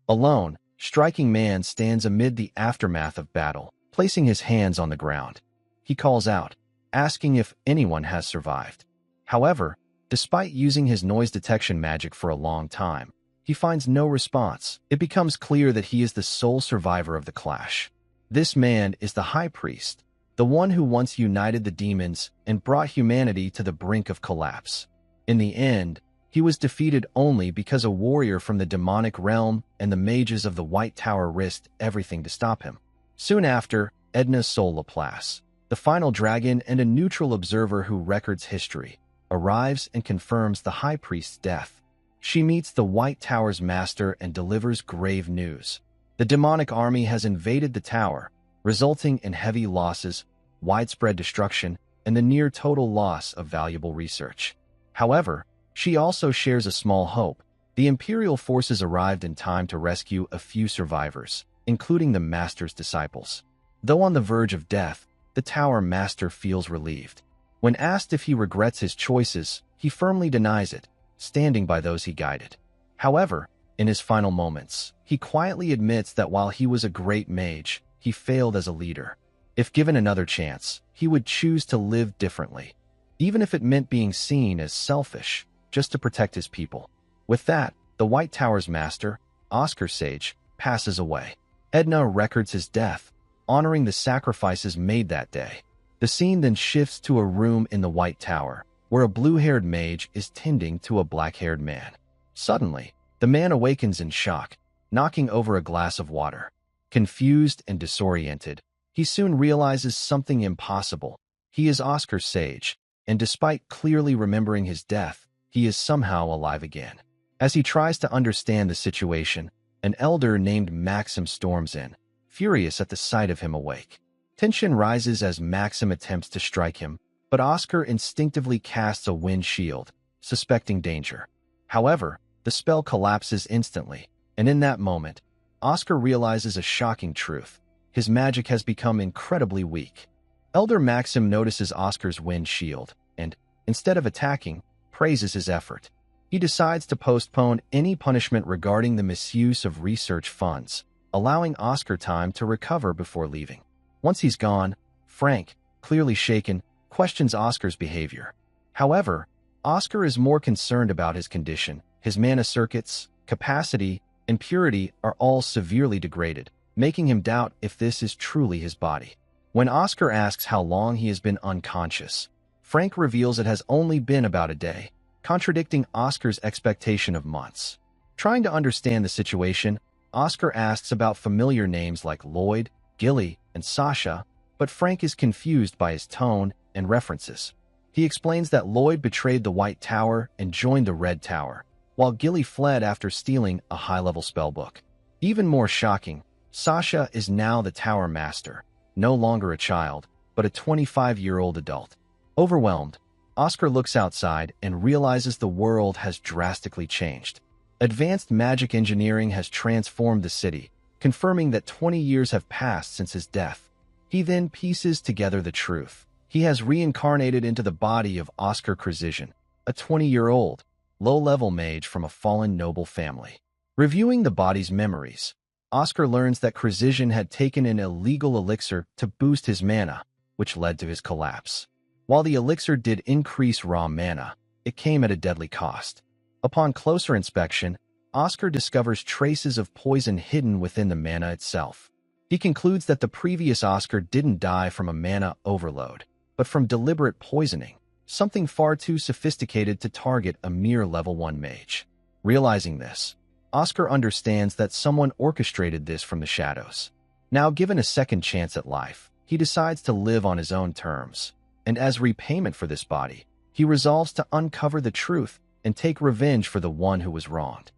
Alone, Striking Man stands amid the aftermath of battle, placing his hands on the ground. He calls out, asking if anyone has survived. However, despite using his noise detection magic for a long time, he finds no response. It becomes clear that he is the sole survivor of the clash. This man is the High Priest, the one who once united the demons and brought humanity to the brink of collapse. In the end, he was defeated only because a warrior from the demonic realm and the mages of the White Tower risked everything to stop him. Soon after, Edna Sol Laplace, the final dragon and a neutral observer who records history, arrives and confirms the High Priest's death. She meets the White Tower's master and delivers grave news. The demonic army has invaded the tower, resulting in heavy losses, widespread destruction, and the near-total loss of valuable research. However, she also shares a small hope. The Imperial forces arrived in time to rescue a few survivors, including the Master's disciples. Though on the verge of death, the Tower Master feels relieved. When asked if he regrets his choices, he firmly denies it, standing by those he guided. However, in his final moments, he quietly admits that while he was a great mage, he failed as a leader. If given another chance, he would choose to live differently, even if it meant being seen as selfish, just to protect his people. With that, the White Tower's master, Oscar Sage, passes away. Edna records his death, honoring the sacrifices made that day. The scene then shifts to a room in the White Tower, where a blue-haired mage is tending to a black-haired man. Suddenly, the man awakens in shock, knocking over a glass of water. Confused and disoriented, he soon realizes something impossible. He is Oscar Sage, and despite clearly remembering his death, he is somehow alive again. As he tries to understand the situation, an elder named Maxim storms in, furious at the sight of him awake. Tension rises as Maxim attempts to strike him, but Oscar instinctively casts a wind shield, suspecting danger. However, the spell collapses instantly, and in that moment, Oscar realizes a shocking truth. His magic has become incredibly weak. Elder Maxim notices Oscar's wind shield, and, instead of attacking, praises his effort. He decides to postpone any punishment regarding the misuse of research funds, allowing Oscar time to recover before leaving. Once he's gone, Frank, clearly shaken, questions Oscar's behavior. However, Oscar is more concerned about his condition. His mana circuits, capacity, and purity are all severely degraded, making him doubt if this is truly his body. When Oscar asks how long he has been unconscious, Frank reveals it has only been about a day, contradicting Oscar's expectation of months. Trying to understand the situation, Oscar asks about familiar names like Lloyd, Gilly, and Sasha, but Frank is confused by his tone and references. He explains that Lloyd betrayed the White Tower and joined the Red Tower, while Gilly fled after stealing a high-level spellbook. Even more shocking, Sasha is now the Tower Master, no longer a child, but a 25-year-old adult. Overwhelmed, Oscar looks outside and realizes the world has drastically changed. Advanced magic engineering has transformed the city, confirming that 20 years have passed since his death. He then pieces together the truth. He has reincarnated into the body of Oscar Krasizian, a 20-year-old, low-level mage from a fallen noble family. Reviewing the body's memories, Oscar learns that Krasizian had taken an illegal elixir to boost his mana, which led to his collapse. While the elixir did increase raw mana, it came at a deadly cost. Upon closer inspection, Oscar discovers traces of poison hidden within the mana itself. He concludes that the previous Oscar didn't die from a mana overload, but from deliberate poisoning, something far too sophisticated to target a mere level 1 mage. Realizing this, Oscar understands that someone orchestrated this from the shadows. Now given a second chance at life, he decides to live on his own terms. And as repayment for this body, he resolves to uncover the truth and take revenge for the one who was wronged.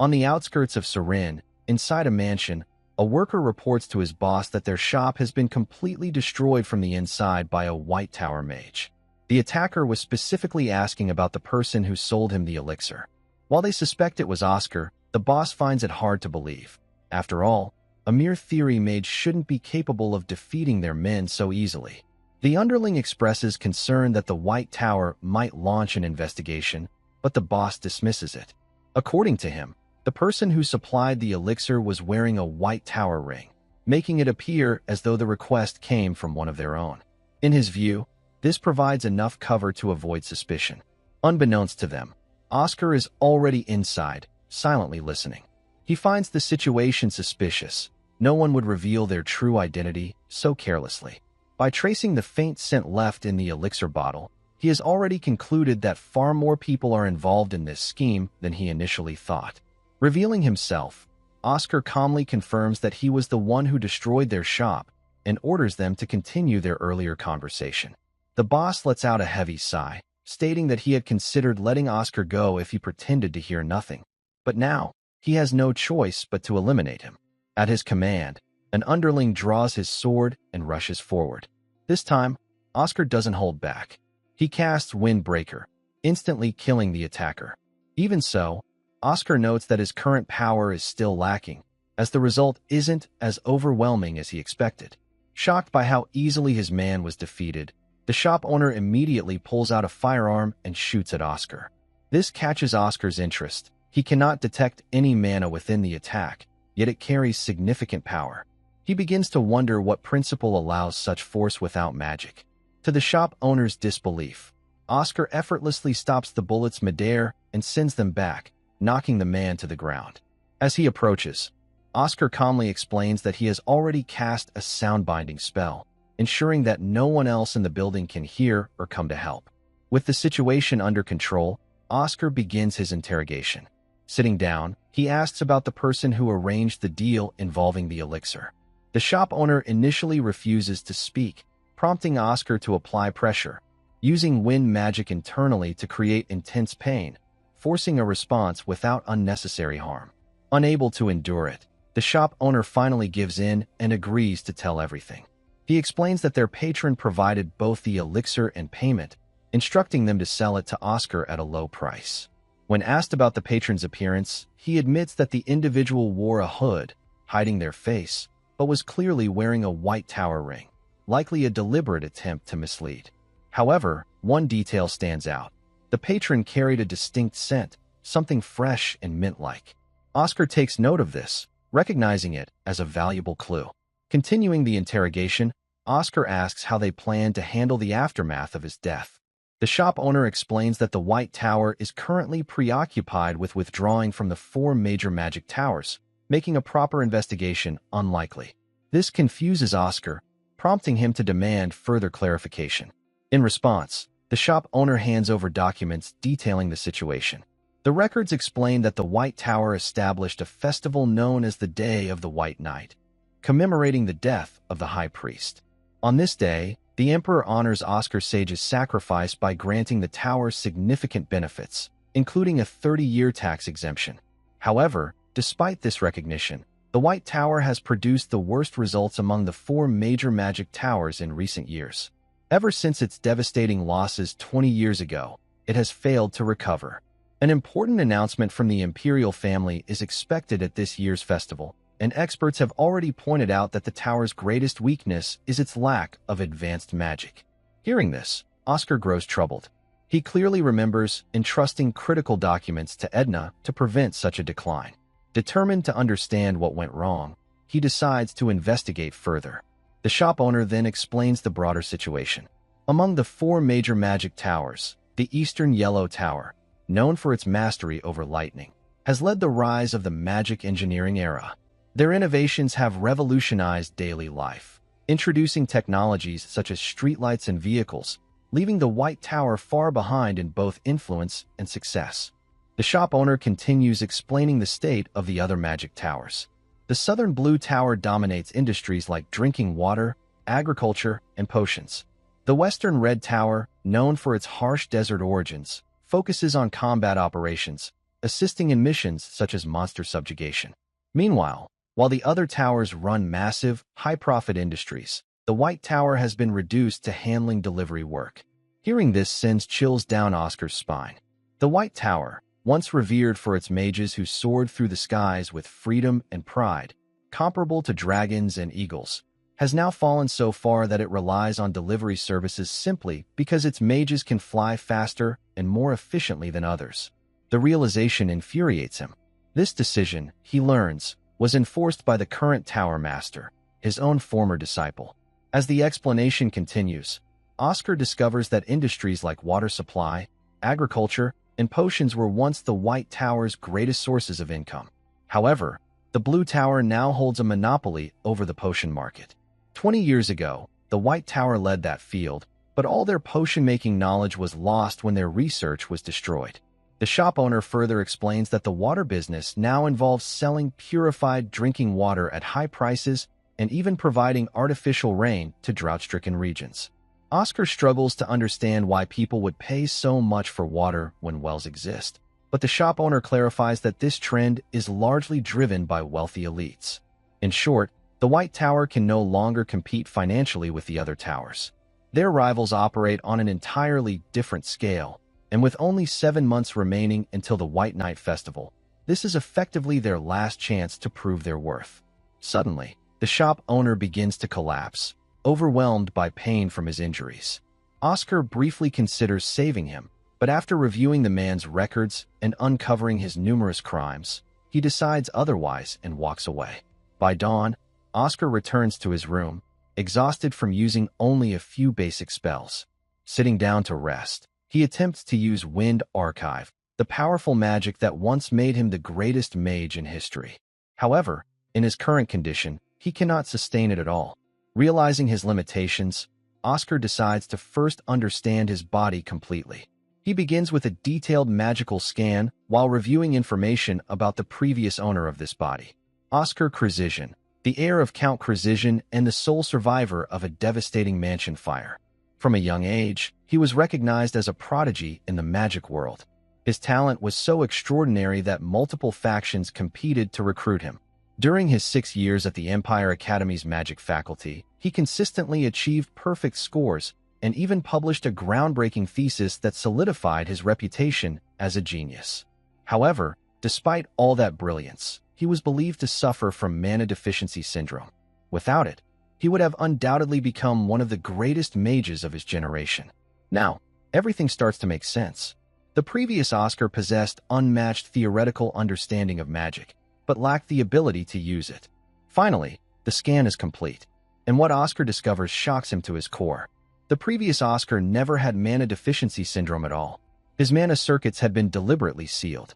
On the outskirts of Surin, inside a mansion, a worker reports to his boss that their shop has been completely destroyed from the inside by a White Tower mage. The attacker was specifically asking about the person who sold him the elixir. While they suspect it was Oscar, the boss finds it hard to believe. After all, a mere theory mage shouldn't be capable of defeating their men so easily. The underling expresses concern that the White Tower might launch an investigation, but the boss dismisses it. According to him, The person who supplied the elixir was wearing a white tower ring, making it appear as though the request came from one of their own. In his view, this provides enough cover to avoid suspicion. Unbeknownst to them, Oscar is already inside, silently listening. He finds the situation suspicious. No one would reveal their true identity so carelessly. By tracing the faint scent left in the elixir bottle, he has already concluded that far more people are involved in this scheme than he initially thought. Revealing himself, Oscar calmly confirms that he was the one who destroyed their shop and orders them to continue their earlier conversation. The boss lets out a heavy sigh, stating that he had considered letting Oscar go if he pretended to hear nothing. But now, he has no choice but to eliminate him. At his command, an underling draws his sword and rushes forward. This time, Oscar doesn't hold back. He casts Windbreaker, instantly killing the attacker. Even so, Oscar notes that his current power is still lacking, as the result isn't as overwhelming as he expected. Shocked by how easily his man was defeated, the shop owner immediately pulls out a firearm and shoots at Oscar. This catches Oscar's interest. He cannot detect any mana within the attack, yet it carries significant power. He begins to wonder what principle allows such force without magic. To the shop owner's disbelief, Oscar effortlessly stops the bullets midair and sends them back, knocking the man to the ground. As he approaches, Oscar calmly explains that he has already cast a sound-binding spell, ensuring that no one else in the building can hear or come to help. With the situation under control, Oscar begins his interrogation. Sitting down, he asks about the person who arranged the deal involving the elixir. The shop owner initially refuses to speak, prompting Oscar to apply pressure, using wind magic internally to create intense pain, forcing a response without unnecessary harm. Unable to endure it, the shop owner finally gives in and agrees to tell everything. He explains that their patron provided both the elixir and payment, instructing them to sell it to Oscar at a low price. When asked about the patron's appearance, he admits that the individual wore a hood, hiding their face, but was clearly wearing a white tower ring, likely a deliberate attempt to mislead. However, one detail stands out. The patron carried a distinct scent, something fresh and mint-like. Oscar takes note of this, recognizing it as a valuable clue. Continuing the interrogation, Oscar asks how they plan to handle the aftermath of his death. The shop owner explains that the White Tower is currently preoccupied with withdrawing from the 4 major magic towers, making a proper investigation unlikely. This confuses Oscar, prompting him to demand further clarification. In response, the shop owner hands over documents detailing the situation. The records explain that the White Tower established a festival known as the Day of the White Knight, commemorating the death of the High Priest. On this day, the Emperor honors Oscar Sage's sacrifice by granting the tower significant benefits, including a 30-year tax exemption. However, despite this recognition, the White Tower has produced the worst results among the 4 major magic towers in recent years. Ever since its devastating losses 20 years ago, it has failed to recover. An important announcement from the imperial family is expected at this year's festival, and experts have already pointed out that the tower's greatest weakness is its lack of advanced magic. Hearing this, Oscar grows troubled. He clearly remembers entrusting critical documents to Edna to prevent such a decline. Determined to understand what went wrong, he decides to investigate further. The shop owner then explains the broader situation. Among the 4 major magic towers, the Eastern Yellow Tower, known for its mastery over lightning, has led the rise of the magic engineering era. Their innovations have revolutionized daily life, introducing technologies such as streetlights and vehicles, leaving the White Tower far behind in both influence and success. The shop owner continues explaining the state of the other magic towers. The Southern Blue Tower dominates industries like drinking water, agriculture, and potions. The Western Red Tower, known for its harsh desert origins, focuses on combat operations, assisting in missions such as monster subjugation. Meanwhile, while the other towers run massive, high-profit industries, the White Tower has been reduced to handling delivery work. Hearing this sends chills down Oscar's spine. The White Tower, once revered for its mages who soared through the skies with freedom and pride, comparable to dragons and eagles, has now fallen so far that it relies on delivery services simply because its mages can fly faster and more efficiently than others. The realization infuriates him. This decision, he learns, was enforced by the current tower master, his own former disciple. As the explanation continues, Oscar discovers that industries like water supply, agriculture, and potions were once the White Tower's greatest sources of income. However, the Blue Tower now holds a monopoly over the potion market. 20 years ago, the White Tower led that field, but all their potion-making knowledge was lost when their research was destroyed. The shop owner further explains that the water business now involves selling purified drinking water at high prices and even providing artificial rain to drought-stricken regions. Oscar struggles to understand why people would pay so much for water when wells exist, but the shop owner clarifies that this trend is largely driven by wealthy elites. In short, the White Tower can no longer compete financially with the other towers. Their rivals operate on an entirely different scale, and with only 7 months remaining until the White Night Festival, this is effectively their last chance to prove their worth. Suddenly, the shop owner begins to collapse, overwhelmed by pain from his injuries. Oscar briefly considers saving him, but after reviewing the man's records and uncovering his numerous crimes, he decides otherwise and walks away. By dawn, Oscar returns to his room, exhausted from using only a few basic spells. Sitting down to rest, he attempts to use Wind Archive, the powerful magic that once made him the greatest mage in history. However, in his current condition, he cannot sustain it at all. Realizing his limitations, Oscar decides to first understand his body completely. He begins with a detailed magical scan while reviewing information about the previous owner of this body, Oscar Krzyzyn, the heir of Count Krzyzyn and the sole survivor of a devastating mansion fire. From a young age, he was recognized as a prodigy in the magic world. His talent was so extraordinary that multiple factions competed to recruit him. During his 6 years at the Empire Academy's magic faculty, he consistently achieved perfect scores and even published a groundbreaking thesis that solidified his reputation as a genius. However, despite all that brilliance, he was believed to suffer from mana deficiency syndrome. Without it, he would have undoubtedly become one of the greatest mages of his generation. Now, everything starts to make sense. The previous Oscar possessed unmatched theoretical understanding of magic, but lacked the ability to use it. Finally, the scan is complete, and what Oscar discovers shocks him to his core. The previous Oscar never had mana deficiency syndrome at all. His mana circuits had been deliberately sealed.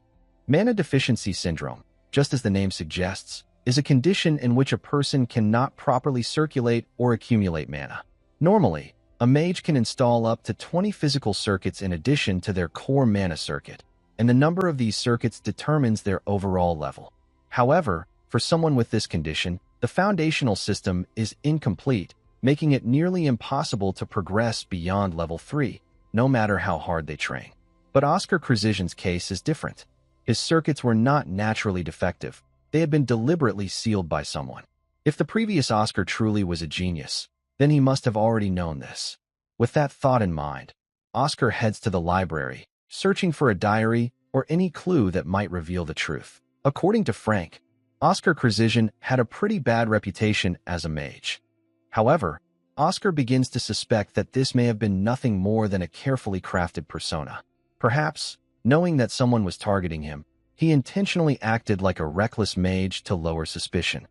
Mana deficiency syndrome, just as the name suggests, is a condition in which a person cannot properly circulate or accumulate mana. Normally, a mage can install up to 20 physical circuits in addition to their core mana circuit, and the number of these circuits determines their overall level. However, for someone with this condition, the foundational system is incomplete, making it nearly impossible to progress beyond level 3, no matter how hard they train. But Oscar Krzyzyn's case is different. His circuits were not naturally defective. They had been deliberately sealed by someone. If the previous Oscar truly was a genius, then he must have already known this. With that thought in mind, Oscar heads to the library, searching for a diary or any clue that might reveal the truth. According to Frank, Oscar Krzyzyn had a pretty bad reputation as a mage. However, Oscar begins to suspect that this may have been nothing more than a carefully crafted persona. Perhaps, knowing that someone was targeting him, he intentionally acted like a reckless mage to lower suspicion.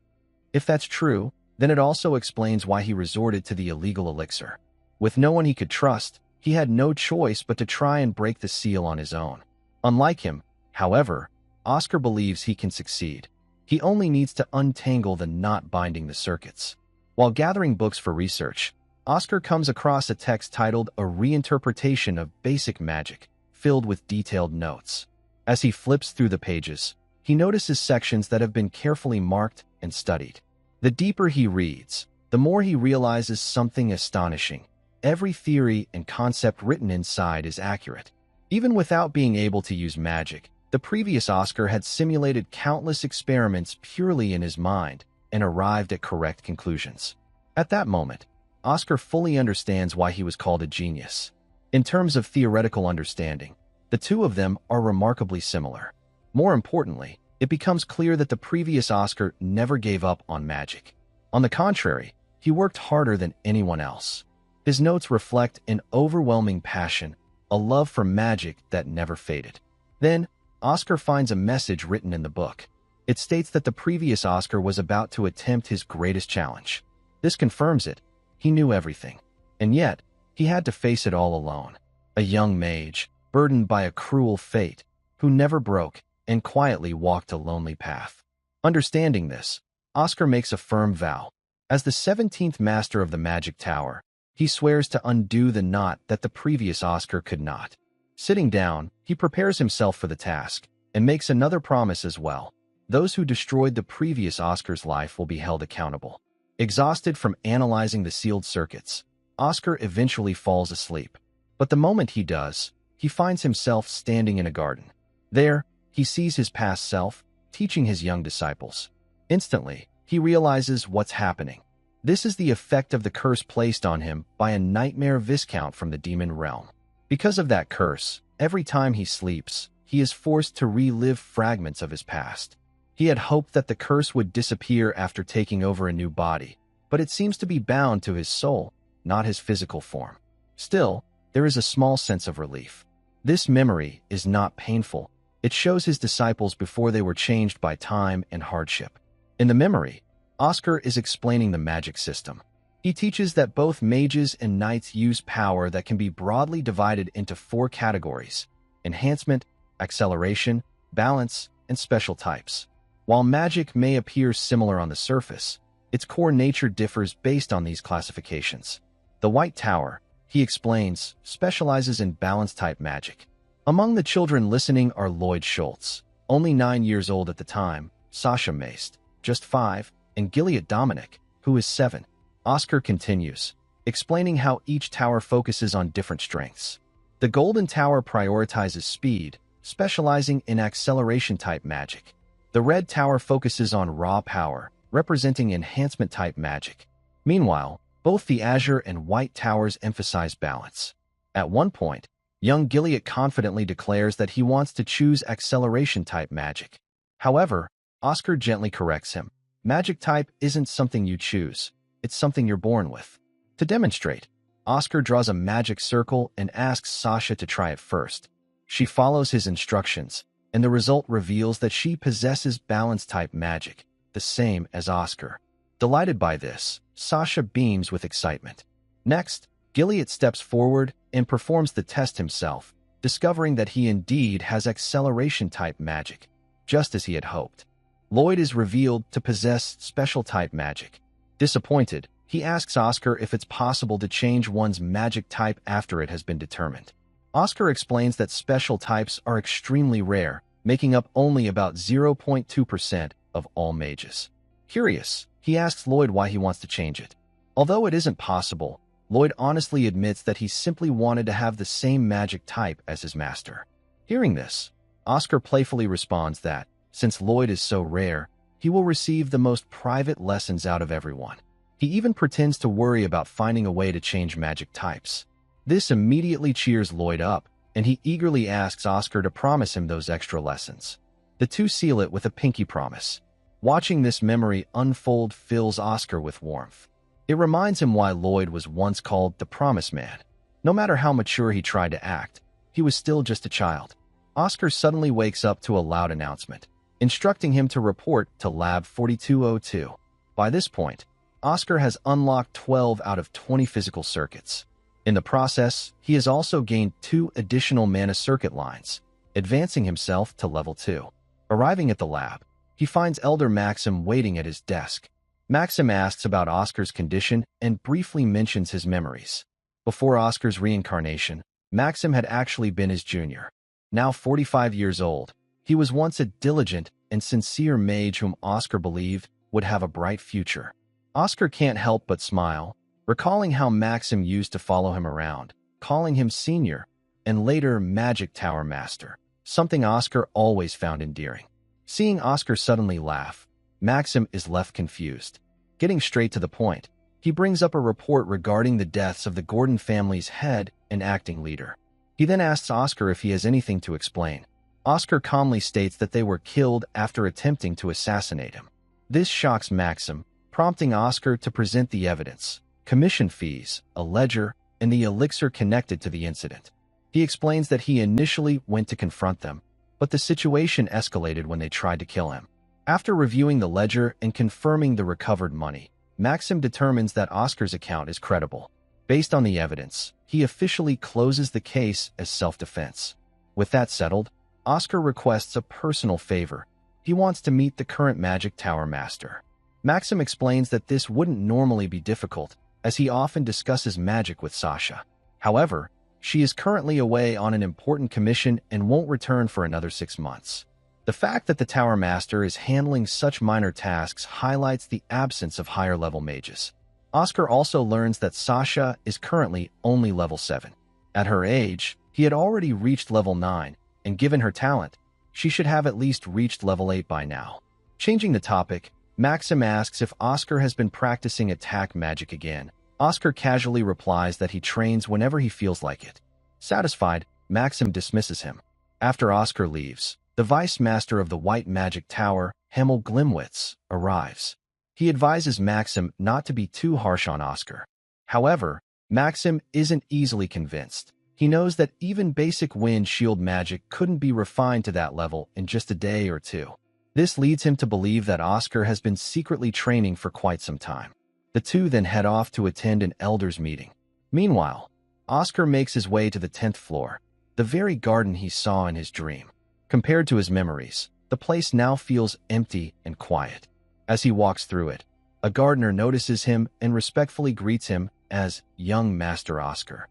If that's true, then it also explains why he resorted to the illegal elixir. With no one he could trust, he had no choice but to try and break the seal on his own. Unlike him, however, Oscar believes he can succeed. He only needs to untangle the knot binding the circuits. While gathering books for research, Oscar comes across a text titled A Reinterpretation of Basic Magic, filled with detailed notes. As he flips through the pages, he notices sections that have been carefully marked and studied. The deeper he reads, the more he realizes something astonishing. Every theory and concept written inside is accurate. Even without being able to use magic, the previous Oscar had simulated countless experiments purely in his mind and arrived at correct conclusions. At that moment, Oscar fully understands why he was called a genius. In terms of theoretical understanding, the two of them are remarkably similar. More importantly, it becomes clear that the previous Oscar never gave up on magic. On the contrary, he worked harder than anyone else. His notes reflect an overwhelming passion, a love for magic that never faded. Then, Oscar finds a message written in the book. It states that the previous Oscar was about to attempt his greatest challenge. This confirms it. He knew everything. And yet, he had to face it all alone. A young mage, burdened by a cruel fate, who never broke and quietly walked a lonely path. Understanding this, Oscar makes a firm vow. As the 17th master of the magic tower, he swears to undo the knot that the previous Oscar could not. Sitting down, he prepares himself for the task and makes another promise as well. Those who destroyed the previous Oscar's life will be held accountable. Exhausted from analyzing the sealed circuits, Oscar eventually falls asleep. But the moment he does, he finds himself standing in a garden. There, he sees his past self, teaching his young disciples. Instantly, he realizes what's happening. This is the effect of the curse placed on him by a nightmare viscount from the demon realm. Because of that curse, every time he sleeps, he is forced to relive fragments of his past. He had hoped that the curse would disappear after taking over a new body, but it seems to be bound to his soul, not his physical form. Still, there is a small sense of relief. This memory is not painful. It shows his disciples before they were changed by time and hardship. In the memory, Oscar is explaining the magic system. He teaches that both mages and knights use power that can be broadly divided into 4 categories: enhancement, acceleration, balance, and special types. While magic may appear similar on the surface, its core nature differs based on these classifications. The White Tower, he explains, specializes in balance-type magic. Among the children listening are Lloyd Schultz, only 9 years old at the time, Sasha Maist, just 5, and Gilead Dominic, who is 7. Oscar continues, explaining how each tower focuses on different strengths. The Golden Tower prioritizes speed, specializing in acceleration-type magic. The Red Tower focuses on raw power, representing enhancement-type magic. Meanwhile, both the Azure and White Towers emphasize balance. At one point, young Gilead confidently declares that he wants to choose acceleration-type magic. However, Oscar gently corrects him. Magic type isn't something you choose, it's something you're born with. To demonstrate, Oscar draws a magic circle and asks Sasha to try it first. She follows his instructions, and the result reveals that she possesses balance-type magic, the same as Oscar. Delighted by this, Sasha beams with excitement. Next, Gilead steps forward and performs the test himself, discovering that he indeed has acceleration-type magic, just as he had hoped. Lloyd is revealed to possess special-type magic. Disappointed, he asks Oscar if it's possible to change one's magic type after it has been determined. Oscar explains that special types are extremely rare, making up only about 0.2% of all mages. Curious, he asks Lloyd why he wants to change it. Although it isn't possible, Lloyd honestly admits that he simply wanted to have the same magic type as his master. Hearing this, Oscar playfully responds that, since Lloyd is so rare, he will receive the most private lessons out of everyone. He even pretends to worry about finding a way to change magic types. This immediately cheers Lloyd up, and he eagerly asks Oscar to promise him those extra lessons. The two seal it with a pinky promise. Watching this memory unfold fills Oscar with warmth. It reminds him why Lloyd was once called the Promise Man. No matter how mature he tried to act, he was still just a child. Oscar suddenly wakes up to a loud announcement, instructing him to report to Lab 4202. By this point, Oscar has unlocked 12 out of 20 physical circuits. In the process, he has also gained 2 additional mana circuit lines, advancing himself to level 2. Arriving at the lab, he finds Elder Maxim waiting at his desk. Maxim asks about Oscar's condition and briefly mentions his memories. Before Oscar's reincarnation, Maxim had actually been his junior. Now 45 years old, he was once a diligent and sincere mage whom Oscar believed would have a bright future. Oscar can't help but smile, recalling how Maxim used to follow him around, calling him senior, and later Magic Tower Master, something Oscar always found endearing. Seeing Oscar suddenly laugh, Maxim is left confused. Getting straight to the point, he brings up a report regarding the deaths of the Gordon family's head and acting leader. He then asks Oscar if he has anything to explain. Oscar calmly states that they were killed after attempting to assassinate him. This shocks Maxim, prompting Oscar to present the evidence, commission fees, a ledger, and the elixir connected to the incident. He explains that he initially went to confront them, but the situation escalated when they tried to kill him. After reviewing the ledger and confirming the recovered money, Maxim determines that Oscar's account is credible. Based on the evidence, he officially closes the case as self-defense. With that settled, Oscar requests a personal favor. He wants to meet the current Magic Tower Master. Maxim explains that this wouldn't normally be difficult, as he often discusses magic with Sasha. However, she is currently away on an important commission and won't return for another 6 months. The fact that the Tower Master is handling such minor tasks highlights the absence of higher-level mages. Oscar also learns that Sasha is currently only level 7. At her age, he had already reached level 9, and given her talent, she should have at least reached level 8 by now. Changing the topic, Maxim asks if Oscar has been practicing attack magic again. Oscar casually replies that he trains whenever he feels like it. Satisfied, Maxim dismisses him. After Oscar leaves, the Vice Master of the White Magic Tower, Hemel Glimwitz, arrives. He advises Maxim not to be too harsh on Oscar. However, Maxim isn't easily convinced. He knows that even basic wind shield magic couldn't be refined to that level in just a day or two. This leads him to believe that Oscar has been secretly training for quite some time. The two then head off to attend an elders meeting. Meanwhile, Oscar makes his way to the 10th floor, the very garden he saw in his dream. Compared to his memories, the place now feels empty and quiet. As he walks through it, a gardener notices him and respectfully greets him as young Master Oscar.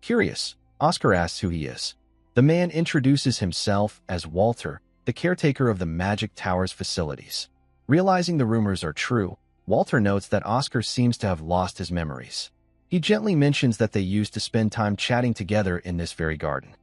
Curious, Oscar asks who he is. The man introduces himself as Walter, the caretaker of the Magic Tower's facilities. Realizing the rumors are true, Walter notes that Oscar seems to have lost his memories. He gently mentions that they used to spend time chatting together in this very garden.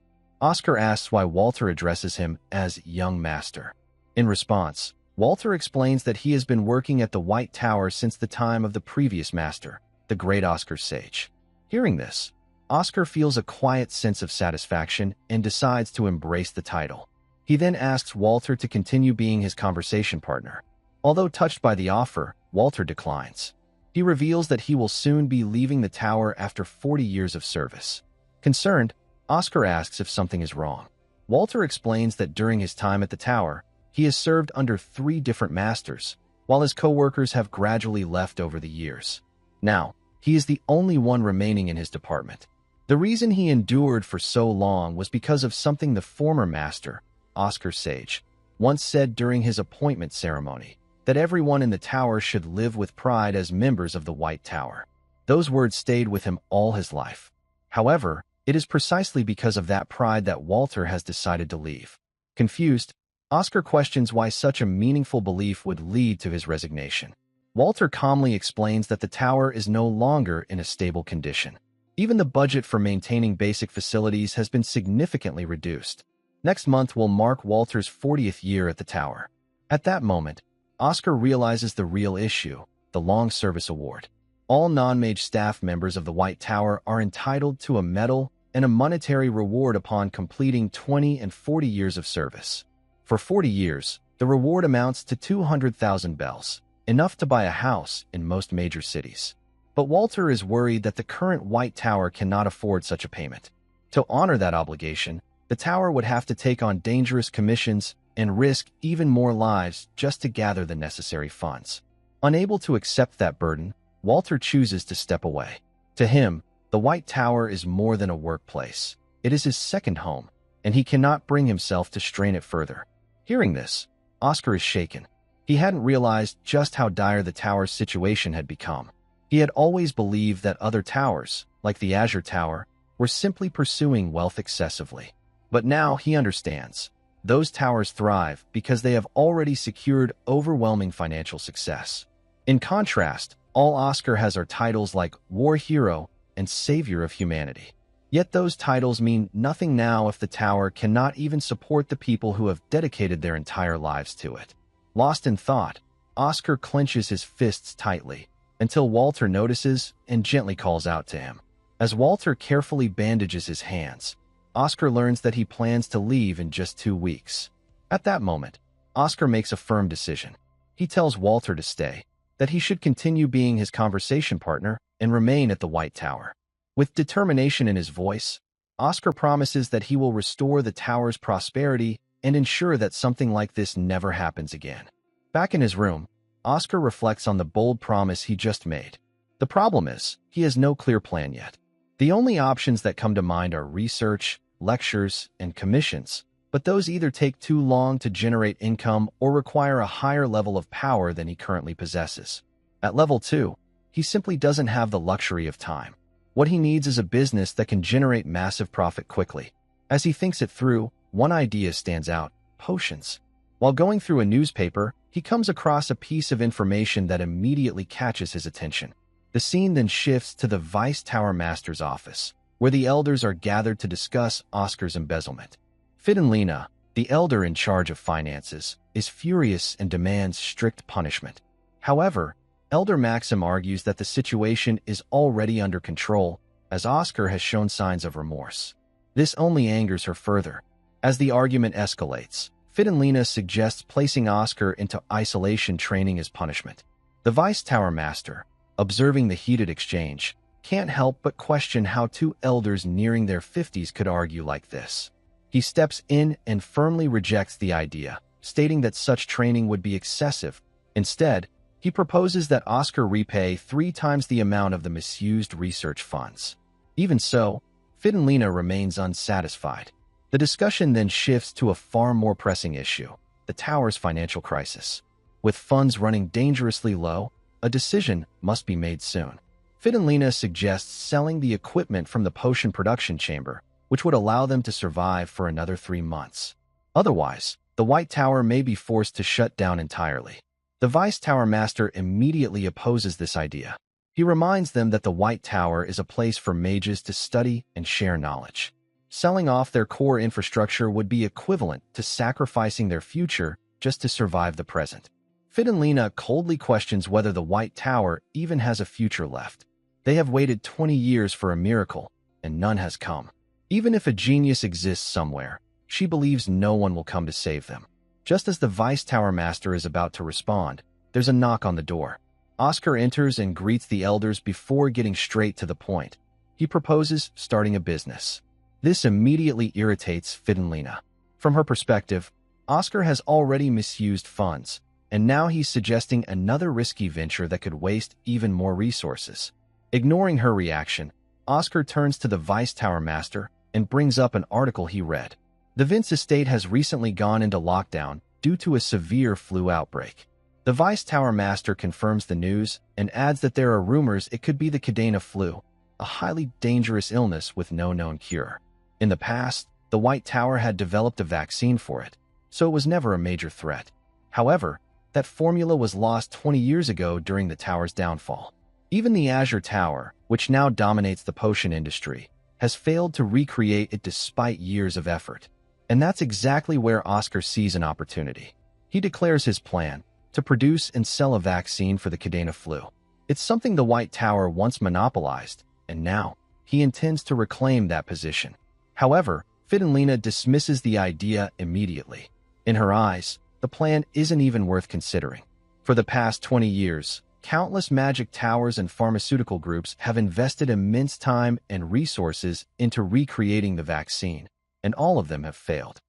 Oscar asks why Walter addresses him as young master. In response, Walter explains that he has been working at the White Tower since the time of the previous master, the great Oscar Sage. Hearing this, Oscar feels a quiet sense of satisfaction and decides to embrace the title. He then asks Walter to continue being his conversation partner. Although touched by the offer, Walter declines. He reveals that he will soon be leaving the tower after 40 years of service. Concerned, Oscar asks if something is wrong. Walter explains that during his time at the tower, he has served under 3 different masters, while his co-workers have gradually left over the years. Now, he is the only one remaining in his department. The reason he endured for so long was because of something the former master, Oscar Sage, once said during his appointment ceremony, that everyone in the tower should live with pride as members of the White Tower. Those words stayed with him all his life. However, it is precisely because of that pride that Walter has decided to leave. Confused, Oscar questions why such a meaningful belief would lead to his resignation. Walter calmly explains that the tower is no longer in a stable condition. Even the budget for maintaining basic facilities has been significantly reduced. Next month will mark Walter's 40th year at the tower. At that moment, Oscar realizes the real issue, the long service award. All non-mage staff members of the White Tower are entitled to a medal and a monetary reward upon completing 20 and 40 years of service. For 40 years, the reward amounts to 200,000 bells, enough to buy a house in most major cities. But Walter is worried that the current White Tower cannot afford such a payment. To honor that obligation, the tower would have to take on dangerous commissions and risk even more lives just to gather the necessary funds. Unable to accept that burden, Walter chooses to step away. To him, the White Tower is more than a workplace. It is his second home, and he cannot bring himself to strain it further. Hearing this, Oscar is shaken. He hadn't realized just how dire the tower's situation had become. He had always believed that other towers, like the Azure Tower, were simply pursuing wealth excessively. But now he understands. Those towers thrive because they have already secured overwhelming financial success. In contrast, all Oscar has are titles like War Hero and Savior of Humanity. Yet those titles mean nothing now if the tower cannot even support the people who have dedicated their entire lives to it. Lost in thought, Oscar clenches his fists tightly until Walter notices and gently calls out to him. As Walter carefully bandages his hands, Oscar learns that he plans to leave in just 2 weeks. At that moment, Oscar makes a firm decision. He tells Walter to stay, that he should continue being his conversation partner and remain at the White Tower. With determination in his voice, Oscar promises that he will restore the tower's prosperity and ensure that something like this never happens again. Back in his room, Oscar reflects on the bold promise he just made. The problem is, he has no clear plan yet. The only options that come to mind are research, lectures, and commissions, but those either take too long to generate income or require a higher level of power than he currently possesses. At level 2, he simply doesn't have the luxury of time. What he needs is a business that can generate massive profit quickly. As he thinks it through, one idea stands out: potions. While going through a newspaper, he comes across a piece of information that immediately catches his attention. The scene then shifts to the Vice Tower Master's office, where the elders are gathered to discuss Oscar's embezzlement. Fidenlina, the elder in charge of finances, is furious and demands strict punishment. However, Elder Maxim argues that the situation is already under control, as Oscar has shown signs of remorse. This only angers her further. As the argument escalates, Fidenlina suggests placing Oscar into isolation training as punishment. The Vice Tower Master, observing the heated exchange, can't help but question how two elders nearing their 50s could argue like this. He steps in and firmly rejects the idea, stating that such training would be excessive. Instead, he proposes that Oscar repay 3 times the amount of the misused research funds. Even so, Fidenlina remains unsatisfied. The discussion then shifts to a far more pressing issue: the tower's financial crisis. With funds running dangerously low, a decision must be made soon. Fidenlina suggests selling the equipment from the potion production chamber, which would allow them to survive for another 3 months. Otherwise, the White Tower may be forced to shut down entirely. The Vice Tower Master immediately opposes this idea. He reminds them that the White Tower is a place for mages to study and share knowledge. Selling off their core infrastructure would be equivalent to sacrificing their future just to survive the present. Fidenlina coldly questions whether the White Tower even has a future left. They have waited 20 years for a miracle, and none has come. Even if a genius exists somewhere, she believes no one will come to save them. Just as the Vice Tower Master is about to respond, there's a knock on the door. Oscar enters and greets the elders before getting straight to the point. He proposes starting a business. This immediately irritates Fidenlina. From her perspective, Oscar has already misused funds, and now he's suggesting another risky venture that could waste even more resources. Ignoring her reaction, Oscar turns to the Vice Tower Master and brings up an article he read. The Vince estate has recently gone into lockdown due to a severe flu outbreak. The Vice Tower Master confirms the news and adds that there are rumors it could be the Cadena flu, a highly dangerous illness with no known cure. In the past, the White Tower had developed a vaccine for it, so it was never a major threat. However, that formula was lost 20 years ago during the tower's downfall. Even the Azure Tower, which now dominates the potion industry, has failed to recreate it despite years of effort. And that's exactly where Oscar sees an opportunity. He declares his plan to produce and sell a vaccine for the Cadena flu. It's something the White Tower once monopolized, and now he intends to reclaim that position. However, Fidenlina dismisses the idea immediately. In her eyes, the plan isn't even worth considering. For the past 20 years, countless magic towers and pharmaceutical groups have invested immense time and resources into recreating the vaccine, and all of them have failed.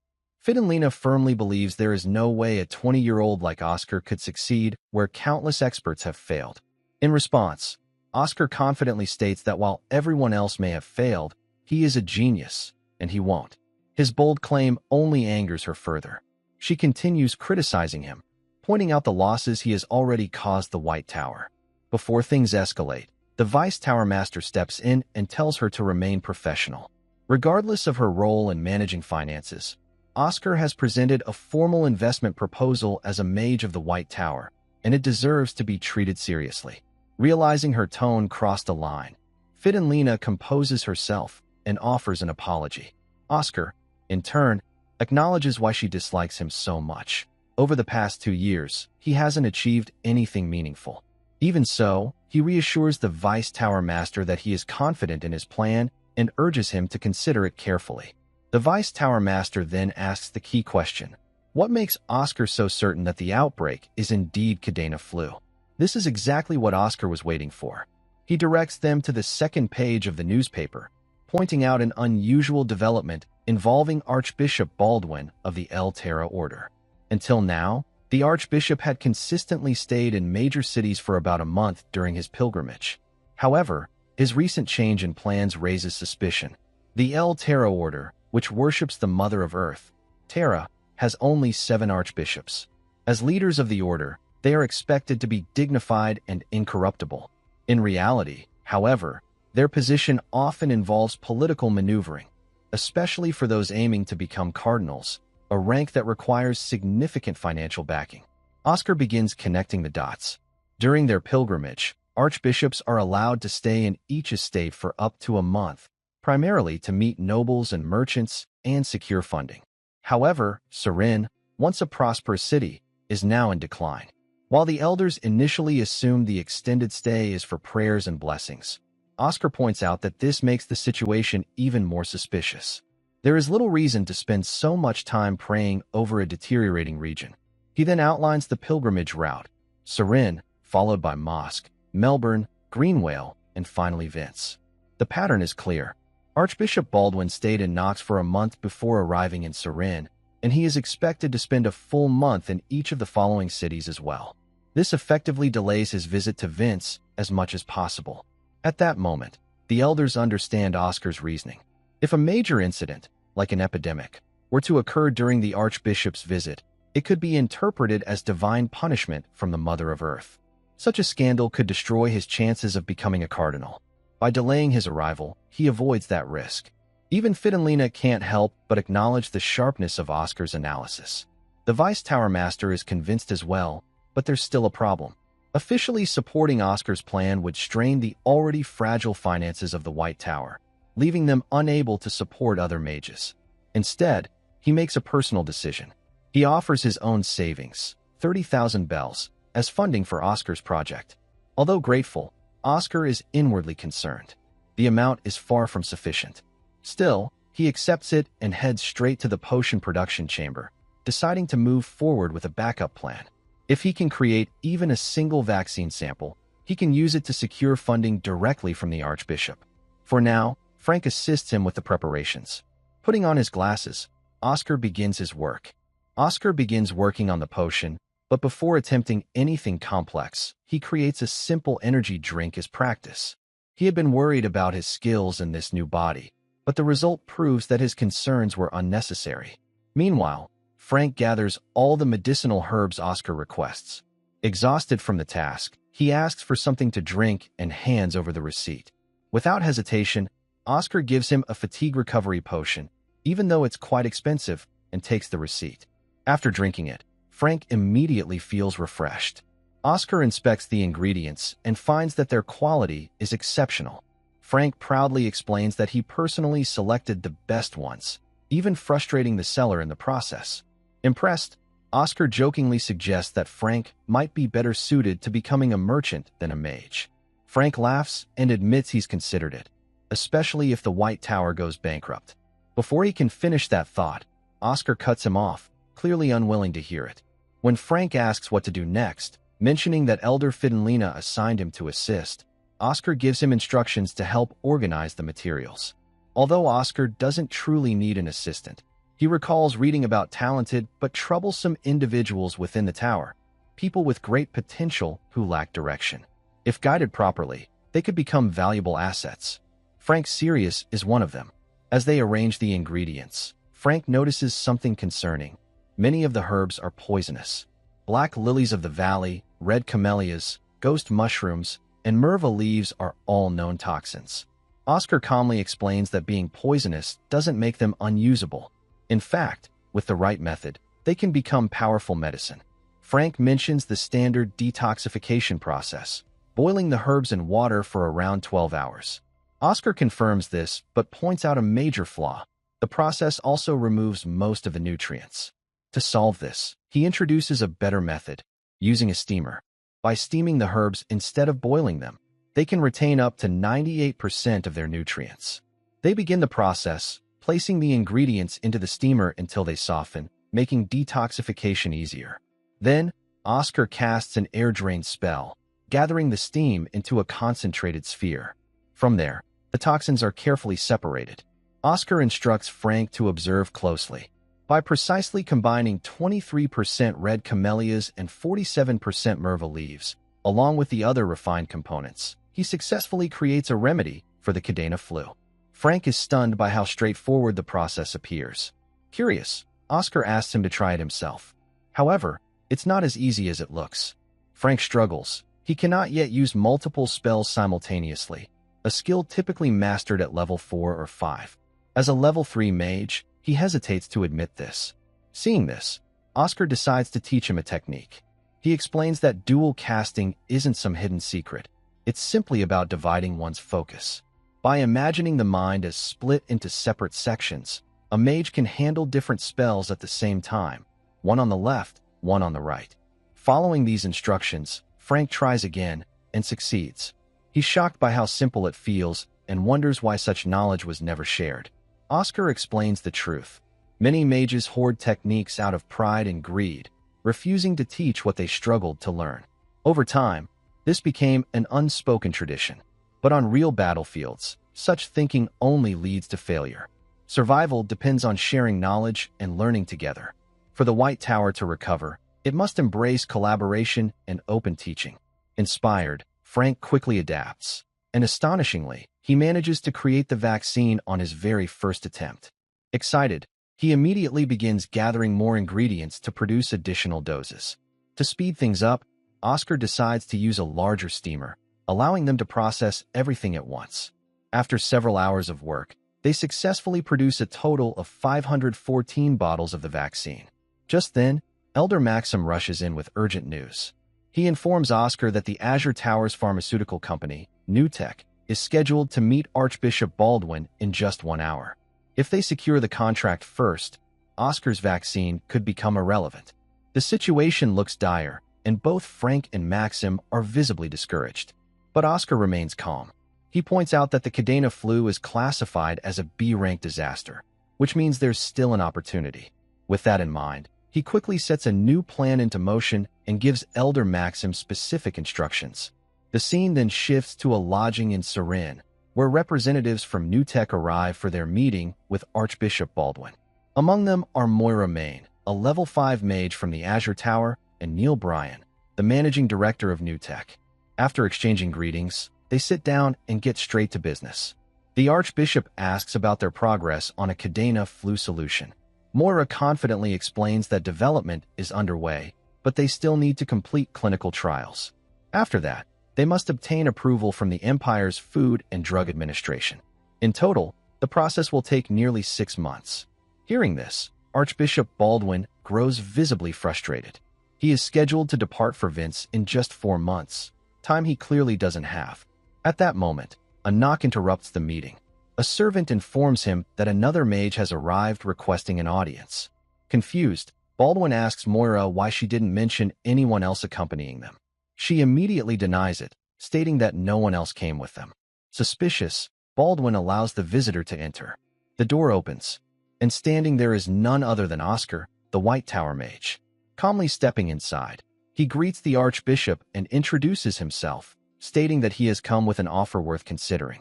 Fidenlina firmly believes there is no way a 20-year-old like Oscar could succeed where countless experts have failed. In response, Oscar confidently states that while everyone else may have failed, he is a genius, and he won't. His bold claim only angers her further. She continues criticizing him, pointing out the losses he has already caused the White Tower. Before things escalate, the Vice Tower Master steps in and tells her to remain professional. Regardless of her role in managing finances, Oscar has presented a formal investment proposal as a mage of the White Tower, and it deserves to be treated seriously. Realizing her tone crossed a line, Fidenlina composes herself and offers an apology. Oscar, in turn, acknowledges why she dislikes him so much. Over the past 2 years, he hasn't achieved anything meaningful. Even so, he reassures the Vice Tower Master that he is confident in his plan and urges him to consider it carefully. The Vice Tower Master then asks the key question: what makes Oscar so certain that the outbreak is indeed Cadena flu? This is exactly what Oscar was waiting for. He directs them to the second page of the newspaper, pointing out an unusual development involving Archbishop Baldwin of the El Terra Order. Until now, the Archbishop had consistently stayed in major cities for about a month during his pilgrimage. However, his recent change in plans raises suspicion. The El Terra Order, which worships the Mother of Earth, Terra, has only 7 archbishops. As leaders of the order, they are expected to be dignified and incorruptible. In reality, however, their position often involves political maneuvering, especially for those aiming to become cardinals, a rank that requires significant financial backing. Oscar begins connecting the dots. During their pilgrimage, archbishops are allowed to stay in each estate for up to a month, primarily to meet nobles and merchants and secure funding. However, Surin, once a prosperous city, is now in decline. While the elders initially assumed the extended stay is for prayers and blessings, Oscar points out that this makes the situation even more suspicious. There is little reason to spend so much time praying over a deteriorating region. He then outlines the pilgrimage route: Surin, followed by Mosque, Melbourne, Greenwale, and finally Vince. The pattern is clear. Archbishop Baldwin stayed in Knox for a month before arriving in Surin, and he is expected to spend a full month in each of the following cities as well. This effectively delays his visit to Vince as much as possible. At that moment, the elders understand Oscar's reasoning. If a major incident, like an epidemic, were to occur during the Archbishop's visit, it could be interpreted as divine punishment from the Mother of Earth. Such a scandal could destroy his chances of becoming a cardinal. By delaying his arrival, he avoids that risk. Even Fidenlina can't help but acknowledge the sharpness of Oscar's analysis. The Vice Tower Master is convinced as well, but there's still a problem. Officially supporting Oscar's plan would strain the already fragile finances of the White Tower, leaving them unable to support other mages. Instead, he makes a personal decision. He offers his own savings, 30,000 bells, as funding for Oscar's project. Although grateful, Oscar is inwardly concerned. The amount is far from sufficient. Still, he accepts it and heads straight to the potion production chamber, deciding to move forward with a backup plan. If he can create even a single vaccine sample, he can use it to secure funding directly from the Archbishop. For now, Frank assists him with the preparations. Putting on his glasses, Oscar begins his work. Oscar begins working on the potion, but before attempting anything complex, he creates a simple energy drink as practice. He had been worried about his skills in this new body, but the result proves that his concerns were unnecessary. Meanwhile, Frank gathers all the medicinal herbs Oscar requests. Exhausted from the task, he asks for something to drink and hands over the receipt. Without hesitation, Oscar gives him a fatigue recovery potion, even though it's quite expensive, and takes the receipt. After drinking it, Frank immediately feels refreshed. Oscar inspects the ingredients and finds that their quality is exceptional. Frank proudly explains that he personally selected the best ones, even frustrating the seller in the process. Impressed, Oscar jokingly suggests that Frank might be better suited to becoming a merchant than a mage. Frank laughs and admits he's considered it, especially if the White Tower goes bankrupt. Before he can finish that thought, Oscar cuts him off, clearly unwilling to hear it. When Frank asks what to do next, mentioning that Elder Fidenlina assigned him to assist, Oscar gives him instructions to help organize the materials. Although Oscar doesn't truly need an assistant, he recalls reading about talented but troublesome individuals within the tower, people with great potential who lack direction. If guided properly, they could become valuable assets. Frank Sirius is one of them. As they arrange the ingredients, Frank notices something concerning. Many of the herbs are poisonous. Black lilies of the valley, red camellias, ghost mushrooms, and merva leaves are all known toxins. Oscar calmly explains that being poisonous doesn't make them unusable. In fact, with the right method, they can become powerful medicine. Frank mentions the standard detoxification process, boiling the herbs in water for around 12 hours. Oscar confirms this, but points out a major flaw. The process also removes most of the nutrients. To solve this, he introduces a better method, using a steamer. By steaming the herbs instead of boiling them, they can retain up to 98% of their nutrients. They begin the process, placing the ingredients into the steamer until they soften, making detoxification easier. Then, Oscar casts an air drain spell, gathering the steam into a concentrated sphere. From there, The toxins are carefully separated. Oscar instructs Frank to observe closely. By precisely combining 23% red camellias and 47% merva leaves, along with the other refined components, he successfully creates a remedy for the Cadena flu. Frank is stunned by how straightforward the process appears. Curious, Oscar asks him to try it himself. However, it's not as easy as it looks. Frank struggles. He cannot yet use multiple spells simultaneously, a skill typically mastered at level 4 or 5. As a level 3 mage, he hesitates to admit this. Seeing this, Oscar decides to teach him a technique. He explains that dual casting isn't some hidden secret. It's simply about dividing one's focus. By imagining the mind as split into separate sections, a mage can handle different spells at the same time, one on the left, one on the right. Following these instructions, Frank tries again and succeeds. He's shocked by how simple it feels and wonders why such knowledge was never shared. Oscar explains the truth. Many mages hoard techniques out of pride and greed, refusing to teach what they struggled to learn. Over time, this became an unspoken tradition. But on real battlefields, such thinking only leads to failure. Survival depends on sharing knowledge and learning together. For the White Tower to recover, it must embrace collaboration and open teaching. Inspired, Frank quickly adapts, and astonishingly, he manages to create the vaccine on his very first attempt. Excited, he immediately begins gathering more ingredients to produce additional doses. To speed things up, Oscar decides to use a larger steamer, allowing them to process everything at once. After several hours of work, they successfully produce a total of 514 bottles of the vaccine. Just then, Elder Maxim rushes in with urgent news. He informs Oscar that the Azure Towers pharmaceutical company, Newtek, is scheduled to meet Archbishop Baldwin in just 1 hour. If they secure the contract first, Oscar's vaccine could become irrelevant. The situation looks dire, and both Frank and Maxim are visibly discouraged. But Oscar remains calm. He points out that the Cadena flu is classified as a B-rank disaster, which means there's still an opportunity. With that in mind, he quickly sets a new plan into motion and gives Elder Maxim specific instructions. The scene then shifts to a lodging in Surin, where representatives from Newtek arrive for their meeting with Archbishop Baldwin. Among them are Moira Main, a level 5 mage from the Azure Tower, and Neil Bryan, the managing director of Newtek. After exchanging greetings, they sit down and get straight to business. The Archbishop asks about their progress on a Cadena flu solution. Moira confidently explains that development is underway, but they still need to complete clinical trials. After that, they must obtain approval from the Empire's Food and Drug Administration. In total, the process will take nearly 6 months. Hearing this, Archbishop Baldwin grows visibly frustrated. He is scheduled to depart for Vince in just 4 months, time he clearly doesn't have. At that moment, a knock interrupts the meeting. A servant informs him that another mage has arrived requesting an audience. Confused, Baldwin asks Moira why she didn't mention anyone else accompanying them. She immediately denies it, stating that no one else came with them. Suspicious, Baldwin allows the visitor to enter. The door opens, and standing there is none other than Oscar, the White Tower mage. Calmly stepping inside, he greets the Archbishop and introduces himself, stating that he has come with an offer worth considering.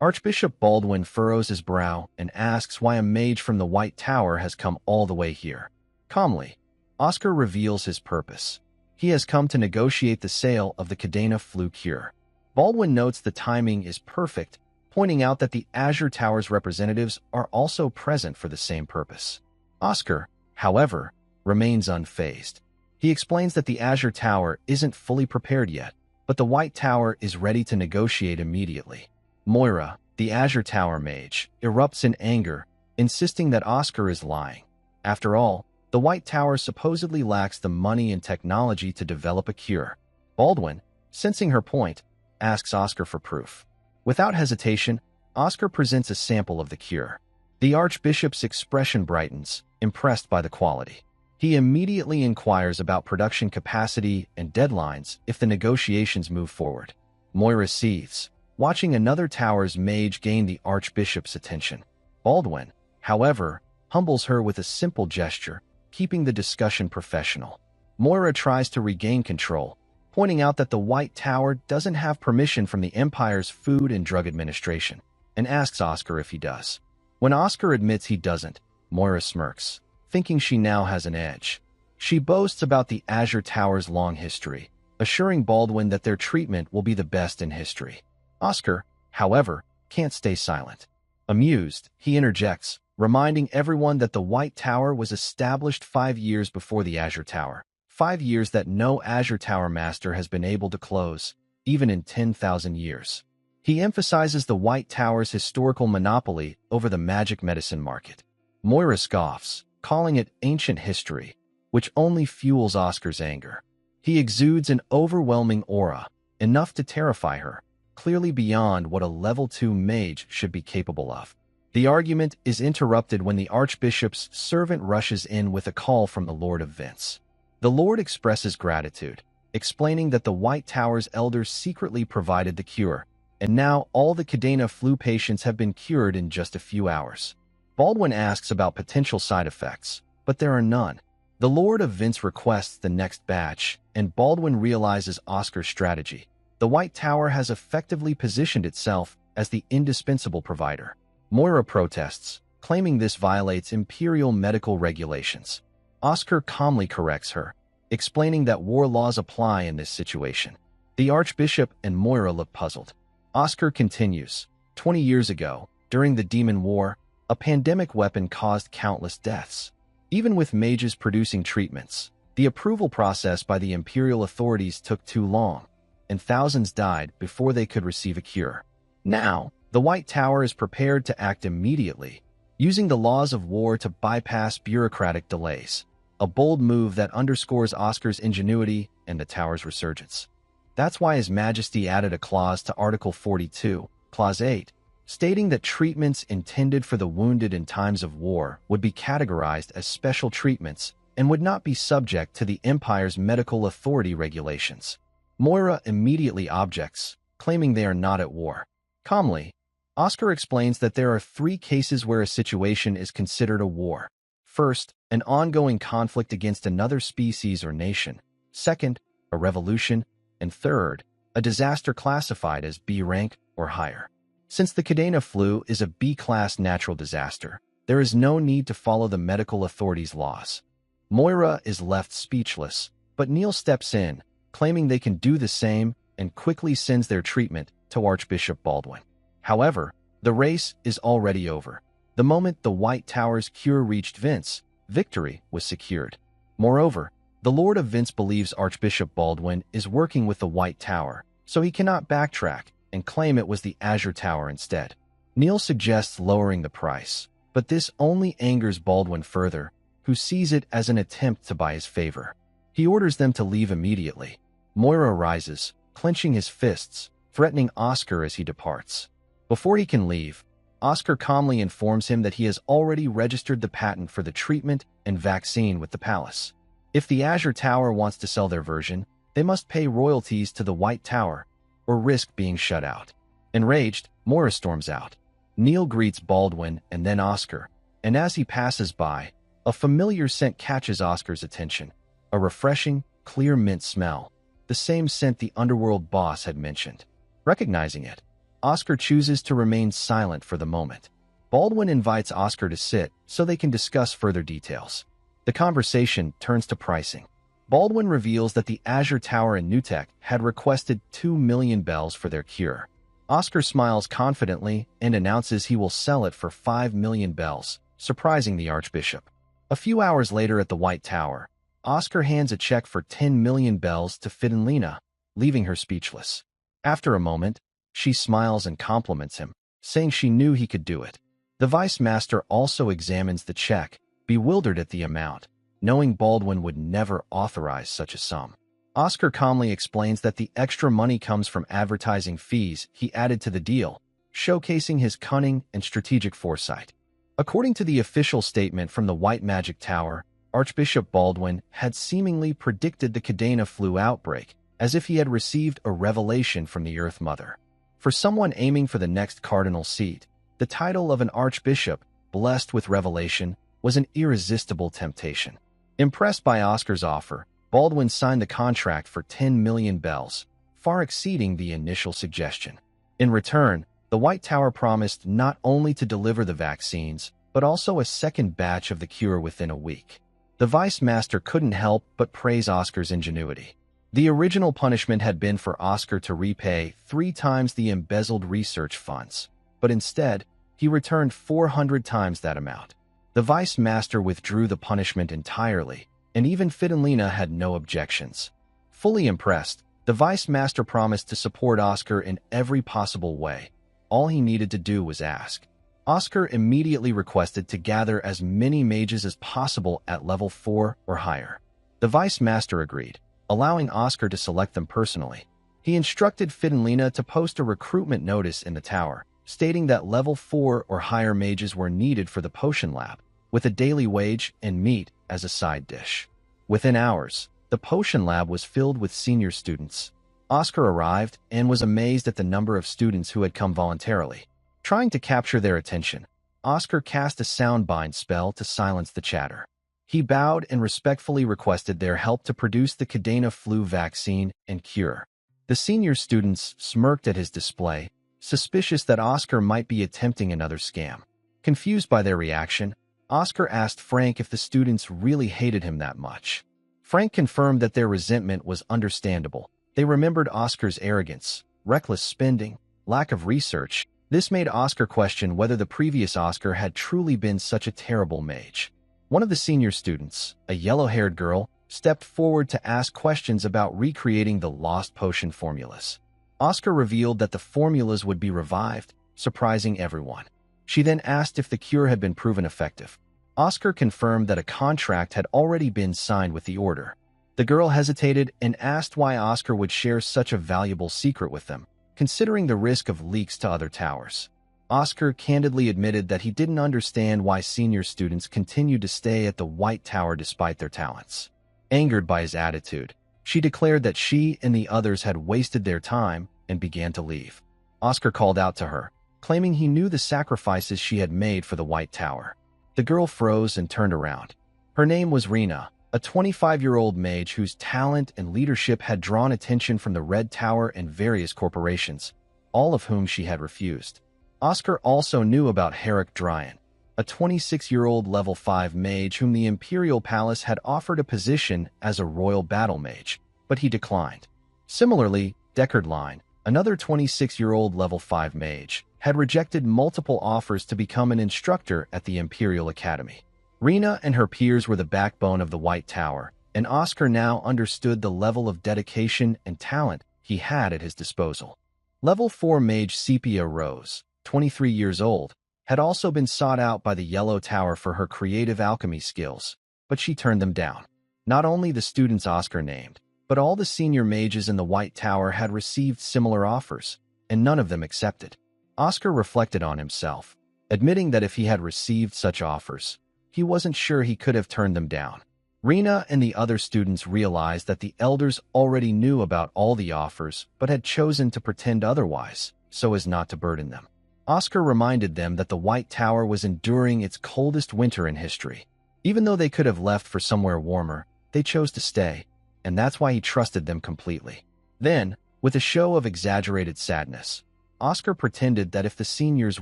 Archbishop Baldwin furrows his brow and asks why a mage from the White Tower has come all the way here. Calmly, Oscar reveals his purpose. He has come to negotiate the sale of the Cadena flu cure. Baldwin notes the timing is perfect, pointing out that the Azure Tower's representatives are also present for the same purpose. Oscar, however, remains unfazed. He explains that the Azure Tower isn't fully prepared yet, but the White Tower is ready to negotiate immediately. Moira, the Azure Tower mage, erupts in anger, insisting that Oscar is lying. After all, the White Tower supposedly lacks the money and technology to develop a cure. Baldwin, sensing her point, asks Oscar for proof. Without hesitation, Oscar presents a sample of the cure. The Archbishop's expression brightens, impressed by the quality. He immediately inquires about production capacity and deadlines if the negotiations move forward. Moira seethes, watching another tower's mage gain the Archbishop's attention. Baldwin, however, humbles her with a simple gesture, keeping the discussion professional. Moira tries to regain control, pointing out that the White Tower doesn't have permission from the Empire's Food and Drug Administration, and asks Oscar if he does. When Oscar admits he doesn't, Moira smirks, thinking she now has an edge. She boasts about the Azure Tower's long history, assuring Baldwin that their treatment will be the best in history. Oscar, however, can't stay silent. Amused, he interjects, reminding everyone that the White Tower was established 5 years before the Azure Tower. 5 years that no Azure Tower master has been able to close, even in 10,000 years. He emphasizes the White Tower's historical monopoly over the magic medicine market. Moira scoffs, calling it ancient history, which only fuels Oscar's anger. He exudes an overwhelming aura, enough to terrify her, clearly beyond what a level 2 mage should be capable of. The argument is interrupted when the Archbishop's servant rushes in with a call from the Lord of Vince. The Lord expresses gratitude, explaining that the White Tower's elders secretly provided the cure, and now all the Cadena flu patients have been cured in just a few hours. Baldwin asks about potential side effects, but there are none. The Lord of Vince requests the next batch, and Baldwin realizes Oscar's strategy. The White Tower has effectively positioned itself as the indispensable provider. Moira protests, claiming this violates imperial medical regulations. Oscar calmly corrects her, explaining that war laws apply in this situation. The Archbishop and Moira look puzzled. Oscar continues, 20 years ago, during the Demon War, a pandemic weapon caused countless deaths. Even with mages producing treatments, the approval process by the imperial authorities took too long, and thousands died before they could receive a cure. Now, the White Tower is prepared to act immediately, using the laws of war to bypass bureaucratic delays, a bold move that underscores Oscar's ingenuity and the Tower's resurgence. That's why His Majesty added a clause to Article 42, Clause 8, stating that treatments intended for the wounded in times of war would be categorized as special treatments and would not be subject to the Empire's medical authority regulations. Moira immediately objects, claiming they are not at war. Calmly, Oscar explains that there are 3 cases where a situation is considered a war. First, an ongoing conflict against another species or nation. Second, a revolution. And third, a disaster classified as B rank or higher. Since the Cadena flu is a B-class natural disaster, there is no need to follow the medical authorities' laws. Moira is left speechless, but Neil steps in, claiming they can do the same, and quickly sends their treatment to Archbishop Baldwin. However, the race is already over. The moment the White Tower's cure reached Vince, victory was secured. Moreover, the Lord of Vince believes Archbishop Baldwin is working with the White Tower, so he cannot backtrack and claim it was the Azure Tower instead. Neil suggests lowering the price, but this only angers Baldwin further, who sees it as an attempt to buy his favor. He orders them to leave immediately. Moira rises, clenching his fists, threatening Oscar as he departs. Before he can leave, Oscar calmly informs him that he has already registered the patent for the treatment and vaccine with the palace. If the Azure Tower wants to sell their version, they must pay royalties to the White Tower, or risk being shut out. Enraged, Moira storms out. Neil greets Baldwin and then Oscar, and as he passes by, a familiar scent catches Oscar's attention. A refreshing, clear mint smell, the same scent the underworld boss had mentioned. Recognizing it, Oscar chooses to remain silent for the moment. Baldwin invites Oscar to sit so they can discuss further details. The conversation turns to pricing. Baldwin reveals that the Azure Tower in Newtek had requested 2 million bells for their cure. Oscar smiles confidently and announces he will sell it for 5 million bells, surprising the Archbishop. A few hours later at the White Tower, Oscar hands a check for 10 million bells to Fidenlina, leaving her speechless. After a moment, she smiles and compliments him, saying she knew he could do it. The Vice Master also examines the check, bewildered at the amount, knowing Baldwin would never authorize such a sum. Oscar calmly explains that the extra money comes from advertising fees he added to the deal, showcasing his cunning and strategic foresight. According to the official statement from the White Magic Tower, Archbishop Baldwin had seemingly predicted the Cadena flu outbreak, as if he had received a revelation from the Earth Mother. For someone aiming for the next cardinal seat, the title of an archbishop, blessed with revelation, was an irresistible temptation. Impressed by Oscar's offer, Baldwin signed the contract for 10 million bells, far exceeding the initial suggestion. In return, The White Tower promised not only to deliver the vaccines, but also a second batch of the cure within a week. The Vice Master couldn't help but praise Oscar's ingenuity. The original punishment had been for Oscar to repay 3 times the embezzled research funds, but instead, he returned 400 times that amount. The Vice Master withdrew the punishment entirely, and even Fidelina had no objections. Fully impressed, the Vice Master promised to support Oscar in every possible way. All he needed to do was ask. Oscar immediately requested to gather as many mages as possible at level 4 or higher. The Vice Master agreed, allowing Oscar to select them personally. He instructed Fidelina to post a recruitment notice in the tower, stating that level 4 or higher mages were needed for the potion lab, with a daily wage and meat as a side dish. Within hours, the potion lab was filled with senior students. Oscar arrived and was amazed at the number of students who had come voluntarily. Trying to capture their attention, Oscar cast a soundbind spell to silence the chatter. He bowed and respectfully requested their help to produce the Cadena flu vaccine and cure. The senior students smirked at his display, suspicious that Oscar might be attempting another scam. Confused by their reaction, Oscar asked Frank if the students really hated him that much. Frank confirmed that their resentment was understandable. They remembered Oscar's arrogance, reckless spending, lack of research. This made Oscar question whether the previous Oscar had truly been such a terrible mage. One of the senior students, a yellow-haired girl, stepped forward to ask questions about recreating the lost potion formulas. Oscar revealed that the formulas would be revived, surprising everyone. She then asked if the cure had been proven effective. Oscar confirmed that a contract had already been signed with the order. The girl hesitated and asked why Oscar would share such a valuable secret with them, considering the risk of leaks to other towers. Oscar candidly admitted that he didn't understand why senior students continued to stay at the White Tower despite their talents. Angered by his attitude, she declared that she and the others had wasted their time and began to leave. Oscar called out to her, claiming he knew the sacrifices she had made for the White Tower. The girl froze and turned around. Her name was Rena, a 25-year-old mage whose talent and leadership had drawn attention from the Red Tower and various corporations, all of whom she had refused. Oscar also knew about Herrick Dryan, a 26-year-old level 5 mage whom the Imperial Palace had offered a position as a royal battle mage, but he declined. Similarly, Deckard Line, another 26-year-old level 5 mage, had rejected multiple offers to become an instructor at the Imperial Academy. Rena and her peers were the backbone of the White Tower, and Oscar now understood the level of dedication and talent he had at his disposal. Level 4 mage Sepia Rose, 23 years old, had also been sought out by the Yellow Tower for her creative alchemy skills, but she turned them down. Not only the students Oscar named, but all the senior mages in the White Tower had received similar offers, and none of them accepted. Oscar reflected on himself, admitting that if he had received such offers, he wasn't sure he could have turned them down. Rena and the other students realized that the elders already knew about all the offers but had chosen to pretend otherwise, so as not to burden them. Oscar reminded them that the White Tower was enduring its coldest winter in history. Even though they could have left for somewhere warmer, they chose to stay, and that's why he trusted them completely. Then, with a show of exaggerated sadness, Oscar pretended that if the seniors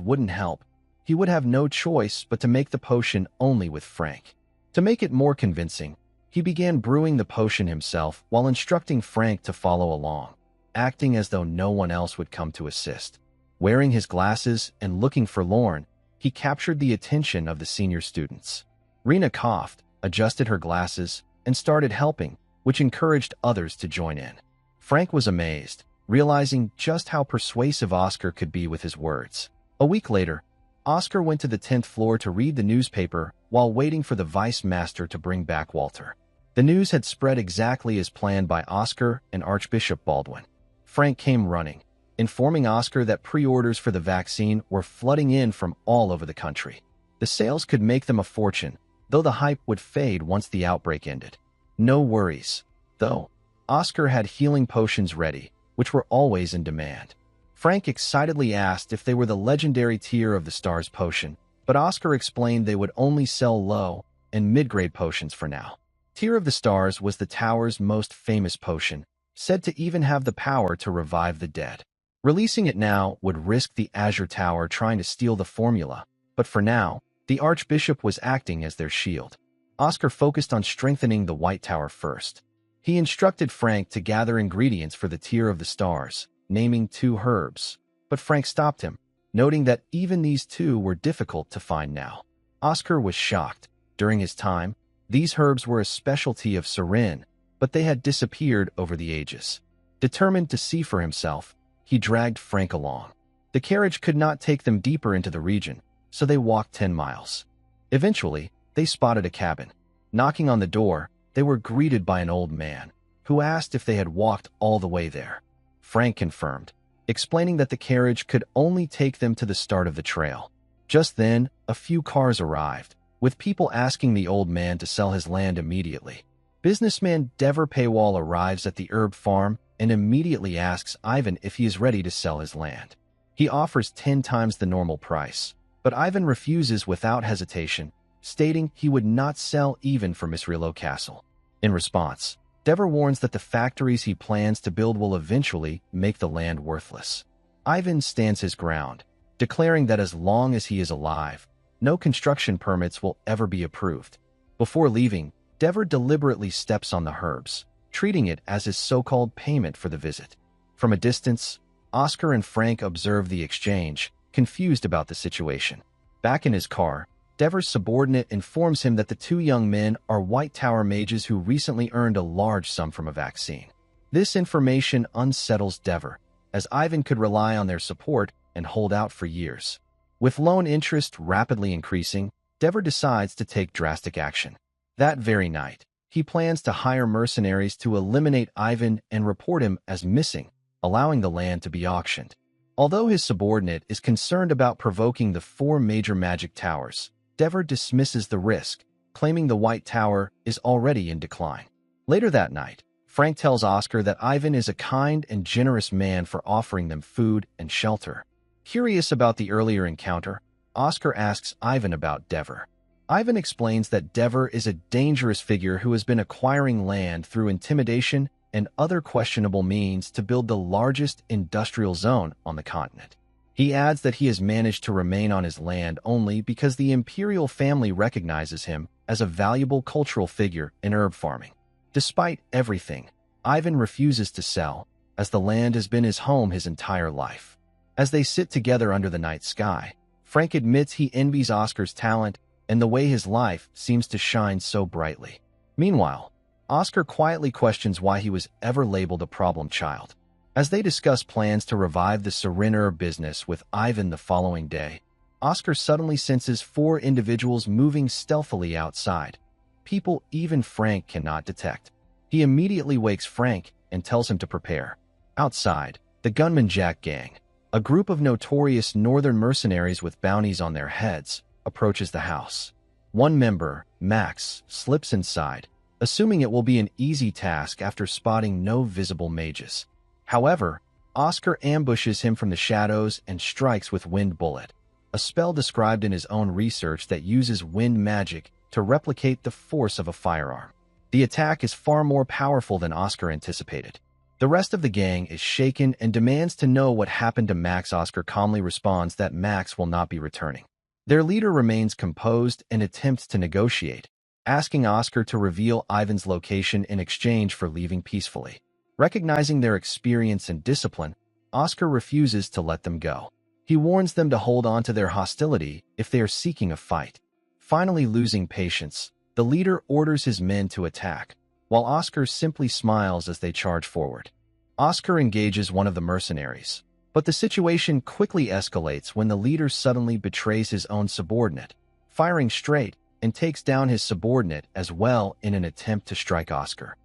wouldn't help, he would have no choice but to make the potion only with Frank. To make it more convincing, he began brewing the potion himself while instructing Frank to follow along, acting as though no one else would come to assist. Wearing his glasses and looking forlorn, he captured the attention of the senior students. Rena coughed, adjusted her glasses, and started helping, which encouraged others to join in. Frank was amazed, realizing just how persuasive Oscar could be with his words. A week later, Oscar went to the 10th floor to read the newspaper while waiting for the Vice Master to bring back Walter. The news had spread exactly as planned by Oscar and Archbishop Baldwin. Frank came running, informing Oscar that pre-orders for the vaccine were flooding in from all over the country. The sales could make them a fortune, though the hype would fade once the outbreak ended. No worries, though. Oscar had healing potions ready, which were always in demand. Frank excitedly asked if they were the legendary tier of the Stars potion, but Oscar explained they would only sell low and mid-grade potions for now. Tier of the Stars was the tower's most famous potion, said to even have the power to revive the dead. Releasing it now would risk the Azure Tower trying to steal the formula, but for now, the Archbishop was acting as their shield. Oscar focused on strengthening the White Tower first. He instructed Frank to gather ingredients for the Tier of the Stars, naming 2 herbs. But Frank stopped him, noting that even these 2 were difficult to find now. Oscar was shocked. During his time, these herbs were a specialty of Sarin, but they had disappeared over the ages. Determined to see for himself, he dragged Frank along. The carriage could not take them deeper into the region, so they walked 10 miles. Eventually, they spotted a cabin. Knocking on the door, they were greeted by an old man, who asked if they had walked all the way there. Frank confirmed, explaining that the carriage could only take them to the start of the trail. Just then, a few cars arrived, with people asking the old man to sell his land immediately. Businessman Dever Paywall arrives at the herb farm and immediately asks Ivan if he is ready to sell his land. He offers 10 times the normal price, but Ivan refuses without hesitation, stating he would not sell even for Misrilo Castle. In response, Dever warns that the factories he plans to build will eventually make the land worthless. Ivan stands his ground, declaring that as long as he is alive, no construction permits will ever be approved. Before leaving, Dever deliberately steps on the herbs, treating it as his so-called payment for the visit. From a distance, Oscar and Frank observe the exchange, confused about the situation. Back in his car, Dever's subordinate informs him that the 2 young men are White Tower mages who recently earned a large sum from a vaccine. This information unsettles Dever, as Ivan could rely on their support and hold out for years. With loan interest rapidly increasing, Dever decides to take drastic action. That very night, he plans to hire mercenaries to eliminate Ivan and report him as missing, allowing the land to be auctioned. Although his subordinate is concerned about provoking the 4 major magic towers, Dever dismisses the risk, claiming the White Tower is already in decline. Later that night, Frank tells Oscar that Ivan is a kind and generous man for offering them food and shelter. Curious about the earlier encounter, Oscar asks Ivan about Dever. Ivan explains that Dever is a dangerous figure who has been acquiring land through intimidation and other questionable means to build the largest industrial zone on the continent. He adds that he has managed to remain on his land only because the imperial family recognizes him as a valuable cultural figure in herb farming. Despite everything, Ivan refuses to sell, as the land has been his home his entire life. As they sit together under the night sky, Frank admits he envies Oscar's talent and the way his life seems to shine so brightly. Meanwhile, Oscar quietly questions why he was ever labeled a problem child. As they discuss plans to revive the Sarin herb business with Ivan the following day, Oscar suddenly senses 4 individuals moving stealthily outside, people even Frank cannot detect. He immediately wakes Frank and tells him to prepare. Outside, the Gunman Jack gang, a group of notorious northern mercenaries with bounties on their heads, approaches the house. One member, Max, slips inside, assuming it will be an easy task after spotting no visible mages. However, Oscar ambushes him from the shadows and strikes with Wind Bullet, a spell described in his own research that uses wind magic to replicate the force of a firearm. The attack is far more powerful than Oscar anticipated. The rest of the gang is shaken and demands to know what happened to Max. Oscar calmly responds that Max will not be returning. Their leader remains composed and attempts to negotiate, asking Oscar to reveal Ivan's location in exchange for leaving peacefully. Recognizing their experience and discipline, Oscar refuses to let them go. He warns them to hold on to their hostility if they are seeking a fight. Finally losing patience, the leader orders his men to attack, while Oscar simply smiles as they charge forward. Oscar engages one of the mercenaries, but the situation quickly escalates when the leader suddenly betrays his own subordinate, firing straight, and takes down his subordinate as well in an attempt to strike Oscar.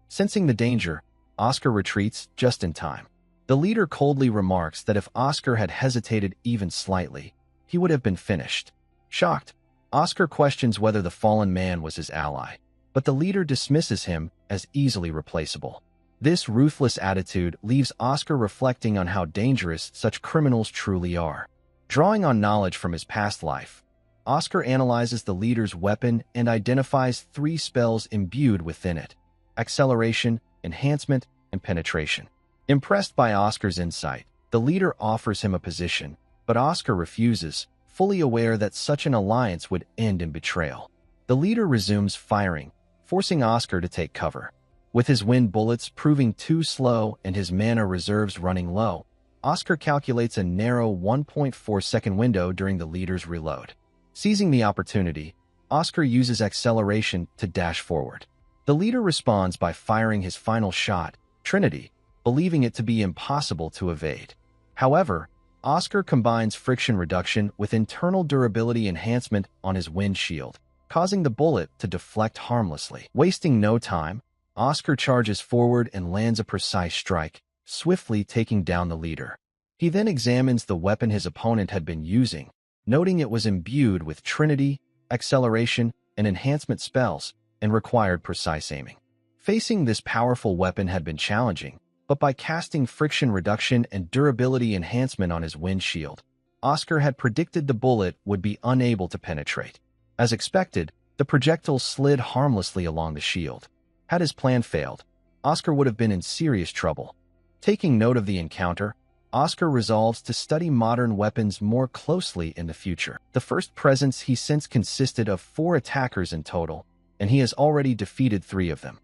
Sensing the danger, Oscar retreats just in time. The leader coldly remarks that if Oscar had hesitated even slightly, he would have been finished. Shocked, Oscar questions whether the fallen man was his ally, but the leader dismisses him as easily replaceable. This ruthless attitude leaves Oscar reflecting on how dangerous such criminals truly are. Drawing on knowledge from his past life, Oscar analyzes the leader's weapon and identifies 3 spells imbued within it: acceleration, enhancement, and penetration. Impressed by Oscar's insight, The leader offers him a position, but Oscar refuses, fully aware that such an alliance would end in betrayal. The leader resumes firing, forcing Oscar to take cover. With his wind bullets proving too slow and his mana reserves running low, Oscar calculates a narrow 1.4-second window during the leader's reload. Seizing the opportunity, Oscar uses acceleration to dash forward. The leader responds by firing his final shot, Trinity, believing it to be impossible to evade. However, Oscar combines friction reduction with internal durability enhancement on his wind shield, causing the bullet to deflect harmlessly. Wasting no time, Oscar charges forward and lands a precise strike, swiftly taking down the leader. He then examines the weapon his opponent had been using, noting it was imbued with Trinity, acceleration, and enhancement spells, and required precise aiming. Facing this powerful weapon had been challenging, but by casting friction reduction and durability enhancement on his wind shield, Oscar had predicted the bullet would be unable to penetrate. As expected, the projectile slid harmlessly along the shield. Had his plan failed, Oscar would have been in serious trouble. Taking note of the encounter, Oscar resolves to study modern weapons more closely in the future. The first presence he sent consisted of 4 attackers in total, and he has already defeated 3 of them.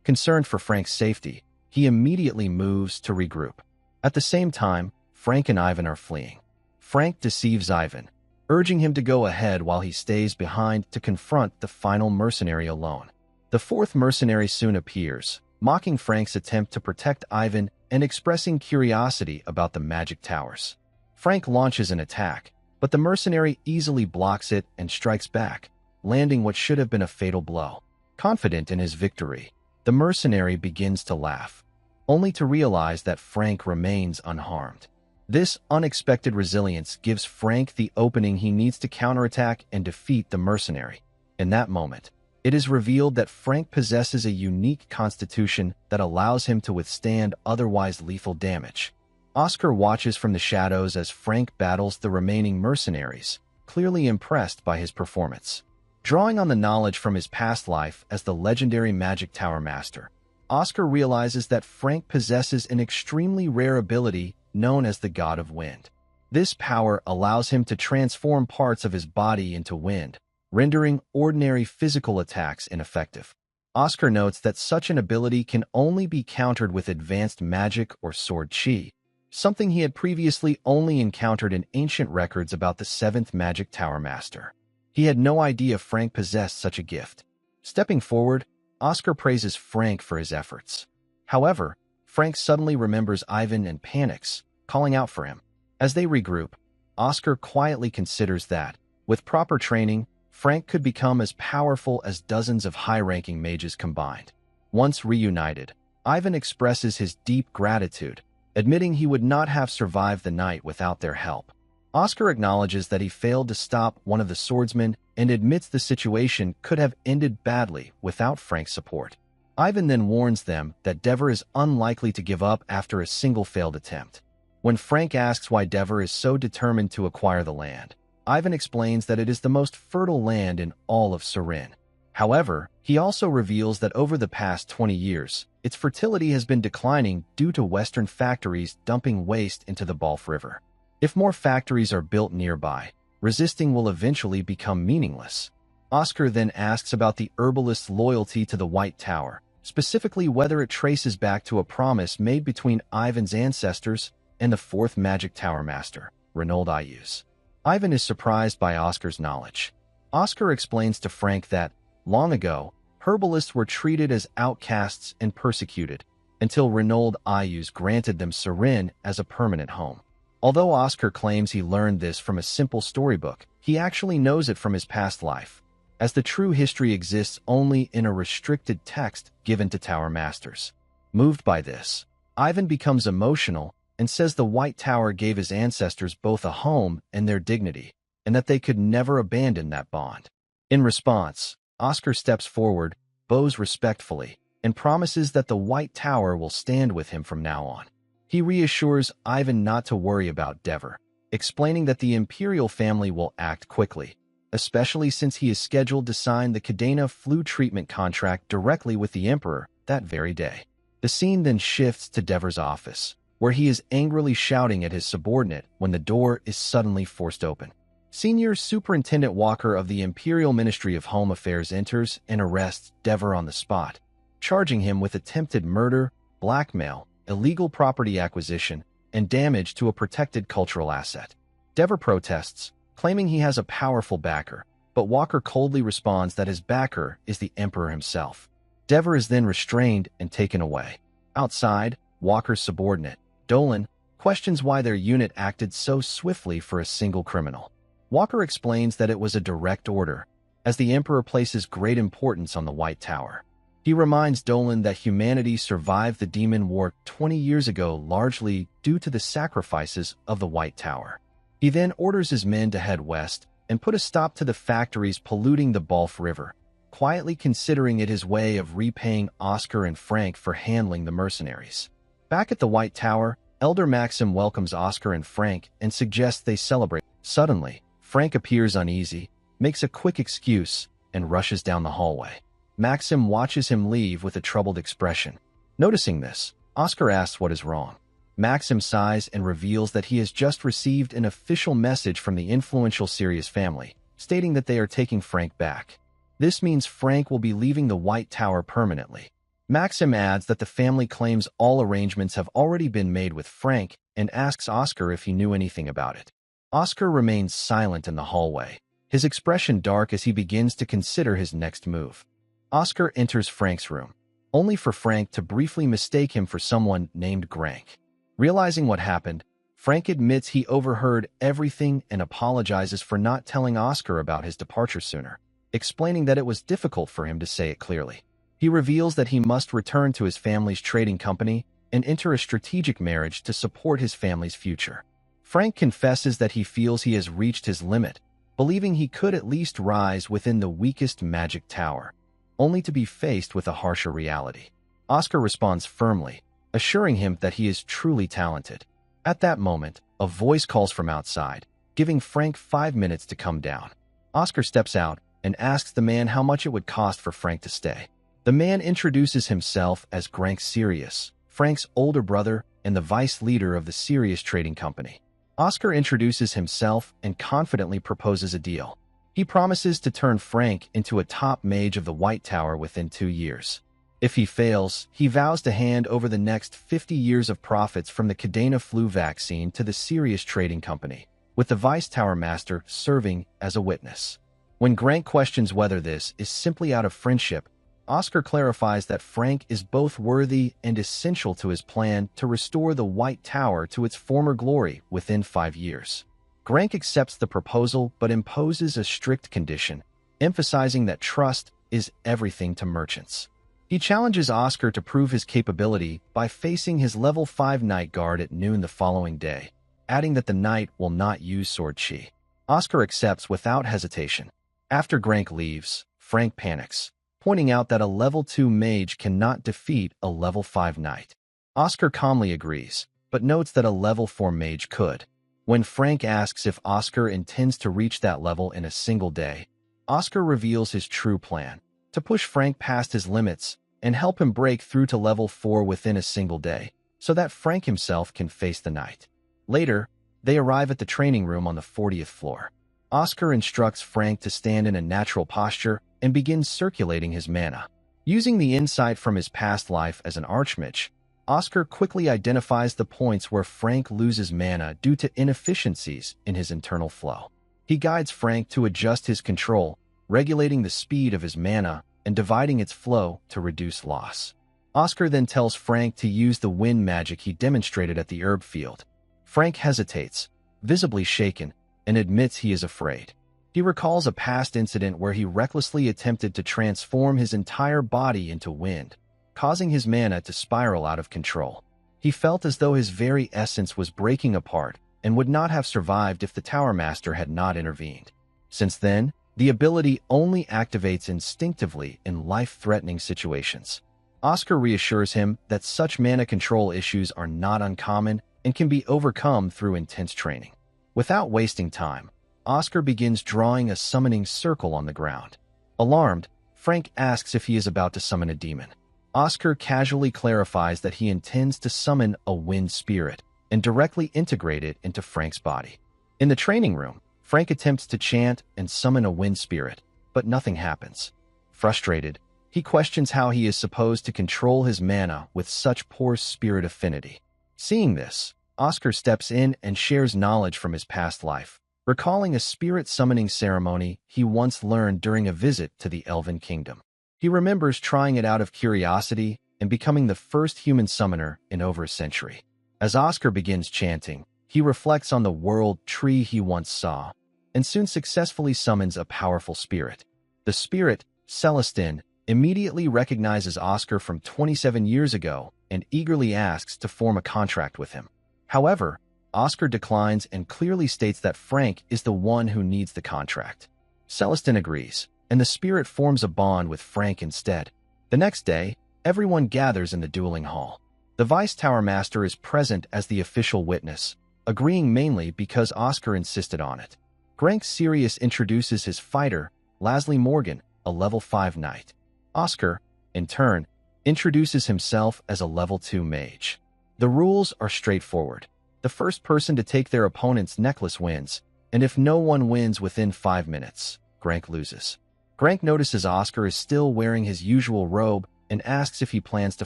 Concerned for Frank's safety, he immediately moves to regroup. At the same time, Frank and Ivan are fleeing. Frank deceives Ivan, urging him to go ahead while he stays behind to confront the final mercenary alone. The 4th mercenary soon appears, mocking Frank's attempt to protect Ivan and expressing curiosity about the magic towers. Frank launches an attack, but the mercenary easily blocks it and strikes back, landing what should have been a fatal blow. Confident in his victory, the mercenary begins to laugh, only to realize that Frank remains unharmed. This unexpected resilience gives Frank the opening he needs to counterattack and defeat the mercenary. In that moment, it is revealed that Frank possesses a unique constitution that allows him to withstand otherwise lethal damage. Oscar watches from the shadows as Frank battles the remaining mercenaries, clearly impressed by his performance. Drawing on the knowledge from his past life as the legendary Magic Tower Master, Oscar realizes that Frank possesses an extremely rare ability known as the God of Wind. This power allows him to transform parts of his body into wind, rendering ordinary physical attacks ineffective. Oscar notes that such an ability can only be countered with advanced magic or sword chi, something he had previously only encountered in ancient records about the 7th Magic Tower Master. He had no idea Frank possessed such a gift. Stepping forward, Oscar praises Frank for his efforts. However, Frank suddenly remembers Ivan and panics, calling out for him. As they regroup, Oscar quietly considers that, with proper training, Frank could become as powerful as dozens of high-ranking mages combined. Once reunited, Ivan expresses his deep gratitude, admitting he would not have survived the night without their help. Oscar acknowledges that he failed to stop one of the swordsmen and admits the situation could have ended badly without Frank's support. Ivan then warns them that Dever is unlikely to give up after a single failed attempt. When Frank asks why Dever is so determined to acquire the land, Ivan explains that it is the most fertile land in all of Surin. However, he also reveals that over the past 20 years, its fertility has been declining due to Western factories dumping waste into the Balf River. If more factories are built nearby, resisting will eventually become meaningless. Oscar then asks about the herbalist's loyalty to the White Tower, specifically whether it traces back to a promise made between Ivan's ancestors and the 4th Magic Tower Master, Reynold Ayus. Ivan is surprised by Oscar's knowledge. Oscar explains to Frank that, long ago, herbalists were treated as outcasts and persecuted, until Reynold Ayus granted them Surin as a permanent home. Although Oscar claims he learned this from a simple storybook, he actually knows it from his past life, as the true history exists only in a restricted text given to Tower Masters. Moved by this, Ivan becomes emotional and says the White Tower gave his ancestors both a home and their dignity, and that they could never abandon that bond. In response, Oscar steps forward, bows respectfully, and promises that the White Tower will stand with him from now on. He reassures Ivan not to worry about Dever, explaining that the Imperial family will act quickly, especially since he is scheduled to sign the Cadena flu treatment contract directly with the Emperor that very day. The scene then shifts to Dever's office, where he is angrily shouting at his subordinate when the door is suddenly forced open. Senior Superintendent Walker of the Imperial Ministry of Home Affairs enters and arrests Dever on the spot, charging him with attempted murder, blackmail, illegal property acquisition, and damage to a protected cultural asset. Dever protests, claiming he has a powerful backer, but Walker coldly responds that his backer is the Emperor himself. Dever is then restrained and taken away. Outside, Walker's subordinate, Dolan, questions why their unit acted so swiftly for a single criminal. Walker explains that it was a direct order, as the Emperor places great importance on the White Tower. He reminds Dolan that humanity survived the Demon War 20 years ago largely due to the sacrifices of the White Tower. He then orders his men to head west and put a stop to the factories polluting the Balf River, quietly considering it his way of repaying Oscar and Frank for handling the mercenaries. Back at the White Tower, Elder Maxim welcomes Oscar and Frank and suggests they celebrate. Suddenly, Frank appears uneasy, makes a quick excuse, and rushes down the hallway. Maxim watches him leave with a troubled expression. Noticing this, Oscar asks what is wrong. Maxim sighs and reveals that he has just received an official message from the influential Sirius family, stating that they are taking Frank back. This means Frank will be leaving the White Tower permanently. Maxim adds that the family claims all arrangements have already been made with Frank and asks Oscar if he knew anything about it. Oscar remains silent in the hallway, his expression dark as he begins to consider his next move. Oscar enters Frank's room, only for Frank to briefly mistake him for someone named Grank. Realizing what happened, Frank admits he overheard everything and apologizes for not telling Oscar about his departure sooner, explaining that it was difficult for him to say it clearly. He reveals that he must return to his family's trading company and enter a strategic marriage to support his family's future. Frank confesses that he feels he has reached his limit, believing he could at least rise within the weakest magic tower, only to be faced with a harsher reality. Oscar responds firmly, assuring him that he is truly talented. At that moment, a voice calls from outside, giving Frank 5 minutes to come down. Oscar steps out and asks the man how much it would cost for Frank to stay. The man introduces himself as Grank Sirius, Frank's older brother and the vice leader of the Sirius Trading Company. Oscar introduces himself and confidently proposes a deal. He promises to turn Frank into a top mage of the White Tower within 2 years. If he fails, he vows to hand over the next 50 years of profits from the Cadena flu vaccine to the Sirius Trading Company, with the Vice Tower Master serving as a witness. When Grank questions whether this is simply out of friendship, Oscar clarifies that Frank is both worthy and essential to his plan to restore the White Tower to its former glory within 5 years. Grank accepts the proposal but imposes a strict condition, emphasizing that trust is everything to merchants. He challenges Oscar to prove his capability by facing his level 5 Night Guard at noon the following day, adding that the knight will not use sword chi. Oscar accepts without hesitation. After Grank leaves, Frank panics, pointing out that a level 2 mage cannot defeat a level 5 knight. Oscar calmly agrees, but notes that a level 4 mage could. When Frank asks if Oscar intends to reach that level in a single day, Oscar reveals his true plan: to push Frank past his limits and help him break through to level 4 within a single day, so that Frank himself can face the knight. Later, they arrive at the training room on the 40th floor. Oscar instructs Frank to stand in a natural posture and begins circulating his mana. Using the insight from his past life as an archmage, Oscar quickly identifies the points where Frank loses mana due to inefficiencies in his internal flow. He guides Frank to adjust his control, regulating the speed of his mana and dividing its flow to reduce loss. Oscar then tells Frank to use the wind magic he demonstrated at the herb field. Frank hesitates, visibly shaken, and admits he is afraid. He recalls a past incident where he recklessly attempted to transform his entire body into wind, causing his mana to spiral out of control. He felt as though his very essence was breaking apart and would not have survived if the Tower Master had not intervened. Since then, the ability only activates instinctively in life-threatening situations. Oscar reassures him that such mana control issues are not uncommon and can be overcome through intense training. Without wasting time, Oscar begins drawing a summoning circle on the ground. Alarmed, Frank asks if he is about to summon a demon. Oscar casually clarifies that he intends to summon a wind spirit and directly integrate it into Frank's body. In the training room, Frank attempts to chant and summon a wind spirit, but nothing happens. Frustrated, he questions how he is supposed to control his mana with such poor spirit affinity. Seeing this, Oscar steps in and shares knowledge from his past life, recalling a spirit summoning ceremony he once learned during a visit to the Elven Kingdom. He remembers trying it out of curiosity and becoming the first human summoner in over a century. As Oscar begins chanting, he reflects on the world tree he once saw, and soon successfully summons a powerful spirit. The spirit, Celestine, immediately recognizes Oscar from 27 years ago and eagerly asks to form a contract with him. However, Oscar declines and clearly states that Frank is the one who needs the contract. Celestine agrees, and the spirit forms a bond with Frank instead. The next day, everyone gathers in the dueling hall. The Vice Tower Master is present as the official witness, agreeing mainly because Oscar insisted on it. Grank Sirius introduces his fighter, Lasley Morgan, a level 5 knight. Oscar, in turn, introduces himself as a level 2 mage. The rules are straightforward. The first person to take their opponent's necklace wins, and if no one wins within 5 minutes, Grank loses. Grank notices Oscar is still wearing his usual robe and asks if he plans to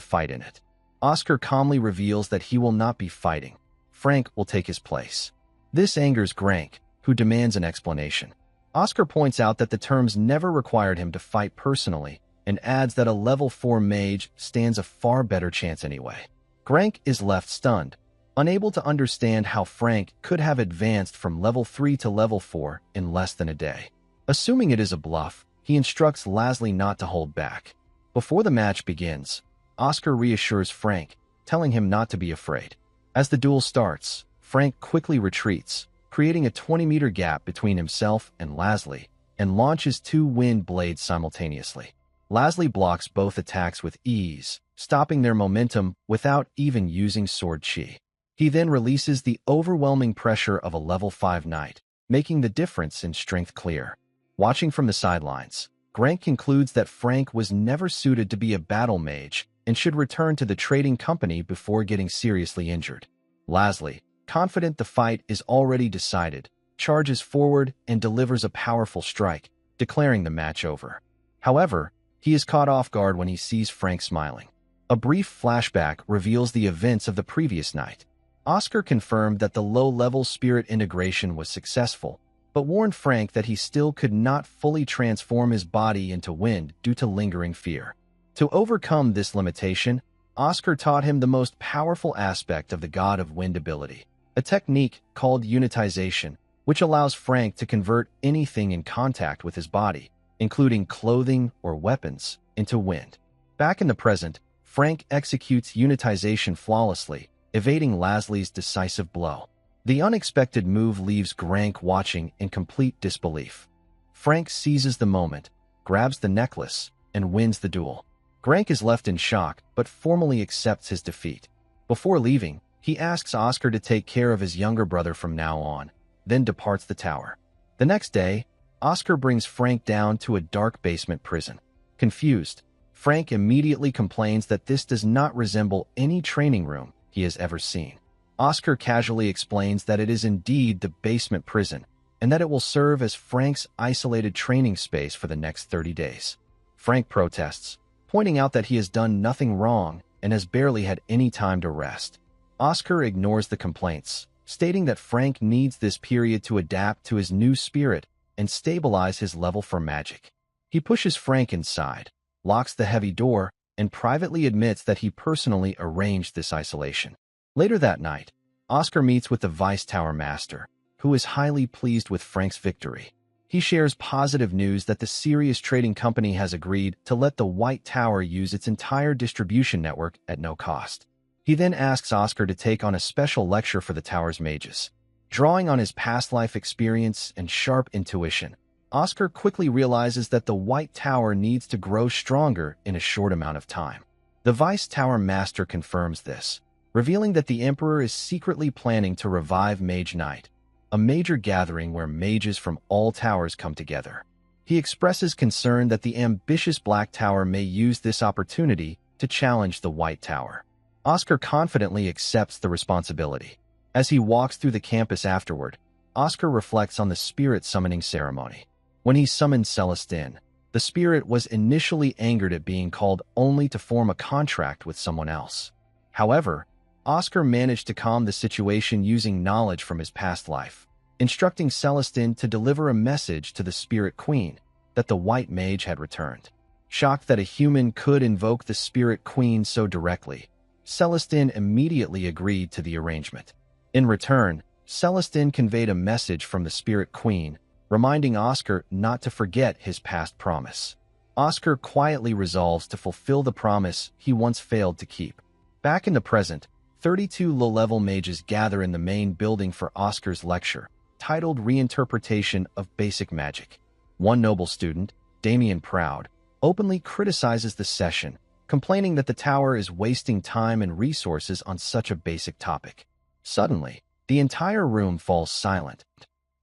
fight in it. Oscar calmly reveals that he will not be fighting. Frank will take his place. This angers Grank, who demands an explanation. Oscar points out that the terms never required him to fight personally, and adds that a level 4 mage stands a far better chance anyway. Grank is left stunned, unable to understand how Frank could have advanced from level 3 to level 4 in less than a day. Assuming it is a bluff, he instructs Lasley not to hold back. Before the match begins, Oscar reassures Frank, telling him not to be afraid. As the duel starts, Frank quickly retreats, creating a 20-meter gap between himself and Lasley, and launches 2 wind blades simultaneously. Lasley blocks both attacks with ease, stopping their momentum without even using sword chi. He then releases the overwhelming pressure of a level 5 knight, making the difference in strength clear. Watching from the sidelines, Grank concludes that Frank was never suited to be a battle mage and should return to the trading company before getting seriously injured. Lasley, confident the fight is already decided, charges forward and delivers a powerful strike, declaring the match over. However, he is caught off guard when he sees Frank smiling. A brief flashback reveals the events of the previous night. Oscar confirmed that the low-level spirit integration was successful, but warned Frank that he still could not fully transform his body into wind due to lingering fear. To overcome this limitation, Oscar taught him the most powerful aspect of the God of Wind ability, a technique called unitization, which allows Frank to convert anything in contact with his body, including clothing or weapons, into wind. Back in the present, Frank executes unitization flawlessly, evading Lasley's decisive blow. The unexpected move leaves Grank watching in complete disbelief. Frank seizes the moment, grabs the necklace, and wins the duel. Grank is left in shock, but formally accepts his defeat. Before leaving, he asks Oscar to take care of his younger brother from now on, then departs the tower. The next day, Oscar brings Frank down to a dark basement prison. Confused, Frank immediately complains that this does not resemble any training room he has ever seen. Oscar casually explains that it is indeed the basement prison, and that it will serve as Frank's isolated training space for the next 30 days. Frank protests, pointing out that he has done nothing wrong and has barely had any time to rest. Oscar ignores the complaints, stating that Frank needs this period to adapt to his new spirit and stabilize his level for magic. He pushes Frank inside, locks the heavy door, and privately admits that he personally arranged this isolation. Later that night, Oscar meets with the Vice Tower Master, who is highly pleased with Frank's victory. He shares positive news that the Sirius Trading Company has agreed to let the White Tower use its entire distribution network at no cost. He then asks Oscar to take on a special lecture for the tower's mages. Drawing on his past life experience and sharp intuition, Oscar quickly realizes that the White Tower needs to grow stronger in a short amount of time. The Vice Tower Master confirms this, revealing that the Emperor is secretly planning to revive Mage Night, a major gathering where mages from all towers come together. He expresses concern that the ambitious Black Tower may use this opportunity to challenge the White Tower. Oscar confidently accepts the responsibility. As he walks through the campus afterward, Oscar reflects on the spirit summoning ceremony. When he summoned Celestine, the spirit was initially angered at being called only to form a contract with someone else. However, Oscar managed to calm the situation using knowledge from his past life, instructing Celestine to deliver a message to the Spirit Queen that the White Mage had returned. Shocked that a human could invoke the Spirit Queen so directly, Celestine immediately agreed to the arrangement. In return, Celestine conveyed a message from the Spirit Queen, reminding Oscar not to forget his past promise. Oscar quietly resolves to fulfill the promise he once failed to keep. Back in the present, 32 low-level mages gather in the main building for Oscar's lecture, titled Reinterpretation of Basic Magic. One noble student, Damien Proud, openly criticizes the session, complaining that the tower is wasting time and resources on such a basic topic. Suddenly, the entire room falls silent.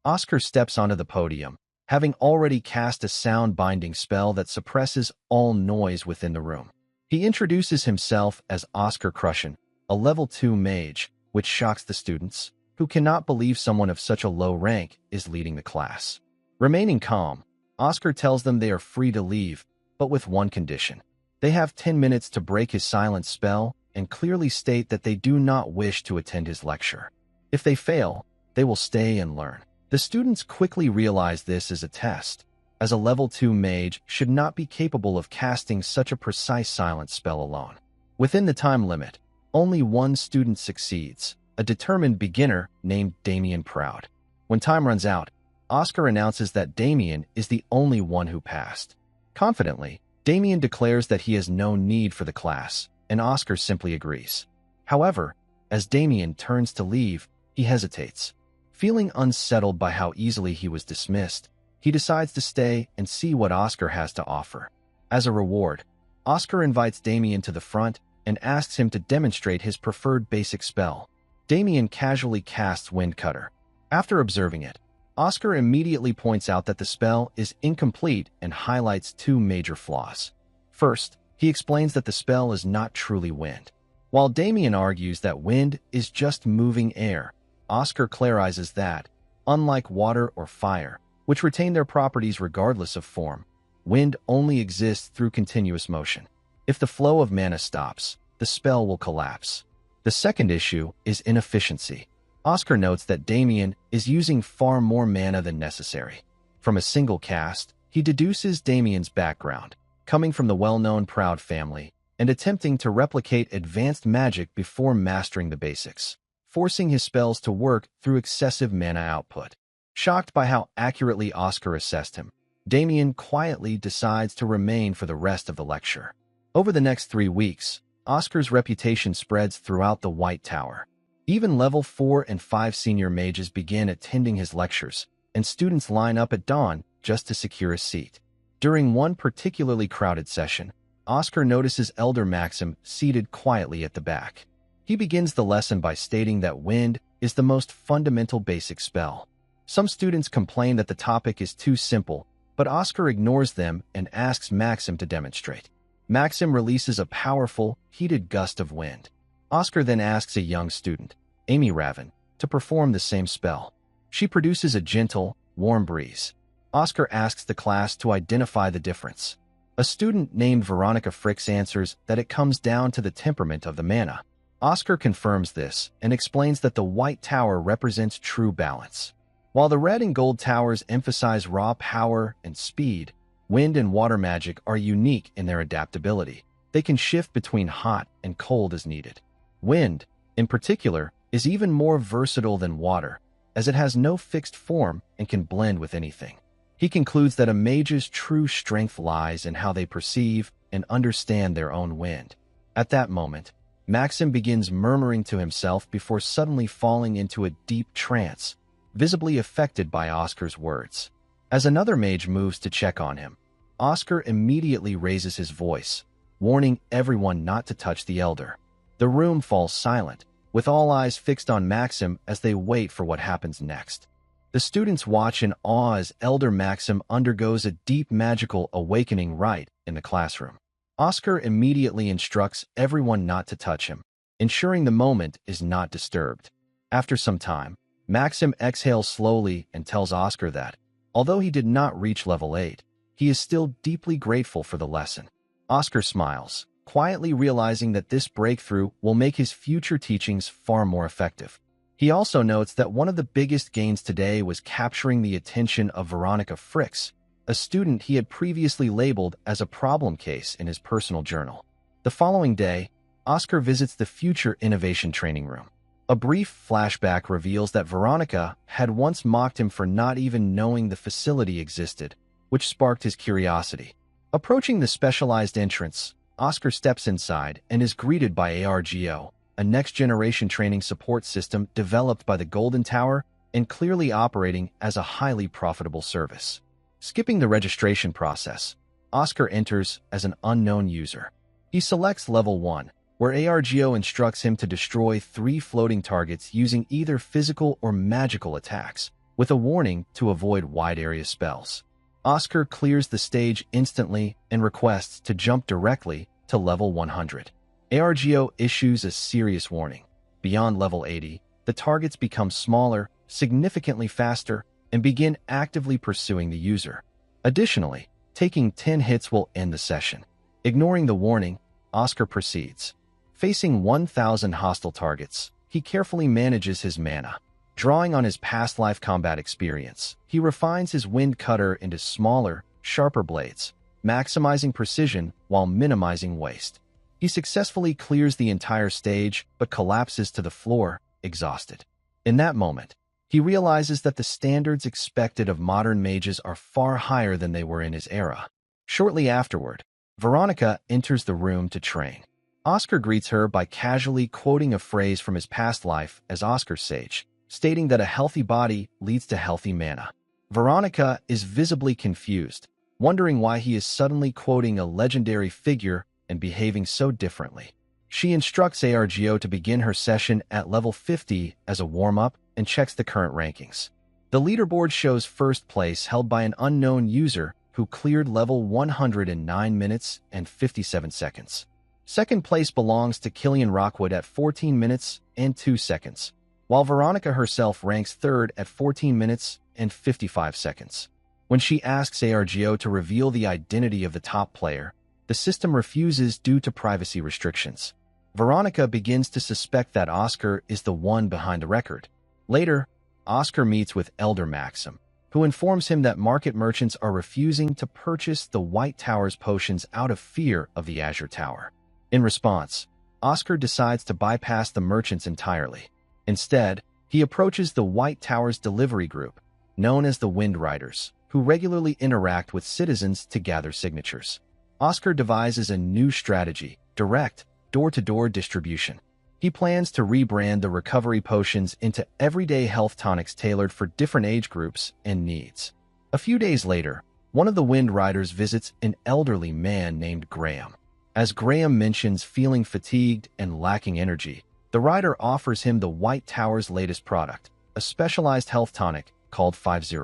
Oscar steps onto the podium, having already cast a sound-binding spell that suppresses all noise within the room. He introduces himself as Oscar Crushen, a level 2 mage, which shocks the students, who cannot believe someone of such a low rank is leading the class. Remaining calm, Oscar tells them they are free to leave, but with one condition. They have 10 minutes to break his silent spell and clearly state that they do not wish to attend his lecture. If they fail, they will stay and learn. The students quickly realize this is a test, as a level 2 mage should not be capable of casting such a precise silent spell alone. Within the time limit, only one student succeeds, a determined beginner named Damien Proud. When time runs out, Oscar announces that Damien is the only one who passed. Confidently, Damien declares that he has no need for the class, and Oscar simply agrees. However, as Damien turns to leave, he hesitates. Feeling unsettled by how easily he was dismissed, he decides to stay and see what Oscar has to offer. As a reward, Oscar invites Damien to the front and asks him to demonstrate his preferred basic spell. Damien casually casts Wind Cutter. After observing it, Oscar immediately points out that the spell is incomplete and highlights two major flaws. First, he explains that the spell is not truly wind. While Damien argues that wind is just moving air, Oscar clarifies that, unlike water or fire, which retain their properties regardless of form, wind only exists through continuous motion. If the flow of mana stops, the spell will collapse. The second issue is inefficiency. Oscar notes that Damien is using far more mana than necessary. From a single cast, he deduces Damien's background, coming from the well-known Proud family, and attempting to replicate advanced magic before mastering the basics, forcing his spells to work through excessive mana output. Shocked by how accurately Oscar assessed him, Damien quietly decides to remain for the rest of the lecture. Over the next 3 weeks, Oscar's reputation spreads throughout the White Tower. Even level 4 and 5 senior mages begin attending his lectures, and students line up at dawn just to secure a seat. During one particularly crowded session, Oscar notices Elder Maxim seated quietly at the back. He begins the lesson by stating that wind is the most fundamental basic spell. Some students complain that the topic is too simple, but Oscar ignores them and asks Maxim to demonstrate. Maxim releases a powerful, heated gust of wind. Oscar then asks a young student, Amy Raven, to perform the same spell. She produces a gentle, warm breeze. Oscar asks the class to identify the difference. A student named Veronica Fricks answers that it comes down to the temperament of the mana. Oscar confirms this and explains that the White Tower represents true balance. While the red and gold towers emphasize raw power and speed, wind and water magic are unique in their adaptability. They can shift between hot and cold as needed. Wind, in particular, is even more versatile than water, as it has no fixed form and can blend with anything. He concludes that a mage's true strength lies in how they perceive and understand their own wind. At that moment, Maxim begins murmuring to himself before suddenly falling into a deep trance, visibly affected by Oscar's words. As another mage moves to check on him, Oscar immediately raises his voice, warning everyone not to touch the elder. The room falls silent, with all eyes fixed on Maxim as they wait for what happens next. The students watch in awe as Elder Maxim undergoes a deep magical awakening rite in the classroom. Oscar immediately instructs everyone not to touch him, ensuring the moment is not disturbed. After some time, Maxim exhales slowly and tells Oscar that, although he did not reach level 8, he is still deeply grateful for the lesson. Oscar smiles, quietly realizing that this breakthrough will make his future teachings far more effective. He also notes that one of the biggest gains today was capturing the attention of Veronica Fricks, a student he had previously labeled as a problem case in his personal journal. The following day, Oscar visits the future innovation training room. A brief flashback reveals that Veronica had once mocked him for not even knowing the facility existed, which sparked his curiosity. Approaching the specialized entrance, Oscar steps inside and is greeted by ARGO, a next-generation training support system developed by the Golden Tower and clearly operating as a highly profitable service. Skipping the registration process, Oscar enters as an unknown user. He selects level 1, where ARGO instructs him to destroy 3 floating targets using either physical or magical attacks, with a warning to avoid wide-area spells. Oscar clears the stage instantly and requests to jump directly to level 100. ARGO issues a serious warning. Beyond level 80, the targets become smaller, significantly faster, and begin actively pursuing the user. Additionally, taking 10 hits will end the session. Ignoring the warning, Oscar proceeds. Facing 1,000 hostile targets, he carefully manages his mana. Drawing on his past life combat experience, he refines his wind cutter into smaller, sharper blades, maximizing precision while minimizing waste. He successfully clears the entire stage but collapses to the floor, exhausted. In that moment, he realizes that the standards expected of modern mages are far higher than they were in his era. Shortly afterward, Veronica enters the room to train. Oscar greets her by casually quoting a phrase from his past life as Oscar's sage, stating that a healthy body leads to healthy mana. Veronica is visibly confused, wondering why he is suddenly quoting a legendary figure and behaving so differently. She instructs ARGO to begin her session at level 50 as a warm-up and checks the current rankings. The leaderboard shows first place held by an unknown user who cleared level 100 in 9 minutes and 57 seconds. Second place belongs to Killian Rockwood at 14 minutes and 2 seconds, while Veronica herself ranks third at 14 minutes and 55 seconds. When she asks ARGO to reveal the identity of the top player, the system refuses due to privacy restrictions. Veronica begins to suspect that Oscar is the one behind the record. Later, Oscar meets with Elder Maxim, who informs him that market merchants are refusing to purchase the White Tower's potions out of fear of the Azure Tower. In response, Oscar decides to bypass the merchants entirely. Instead, he approaches the White Tower's delivery group, known as the Wind Riders, who regularly interact with citizens to gather signatures. Oscar devises a new strategy, direct, door-to-door distribution. He plans to rebrand the recovery potions into everyday health tonics tailored for different age groups and needs. A few days later, one of the Wind Riders visits an elderly man named Graham. As Graham mentions feeling fatigued and lacking energy, the rider offers him the White Tower's latest product, a specialized health tonic called 50.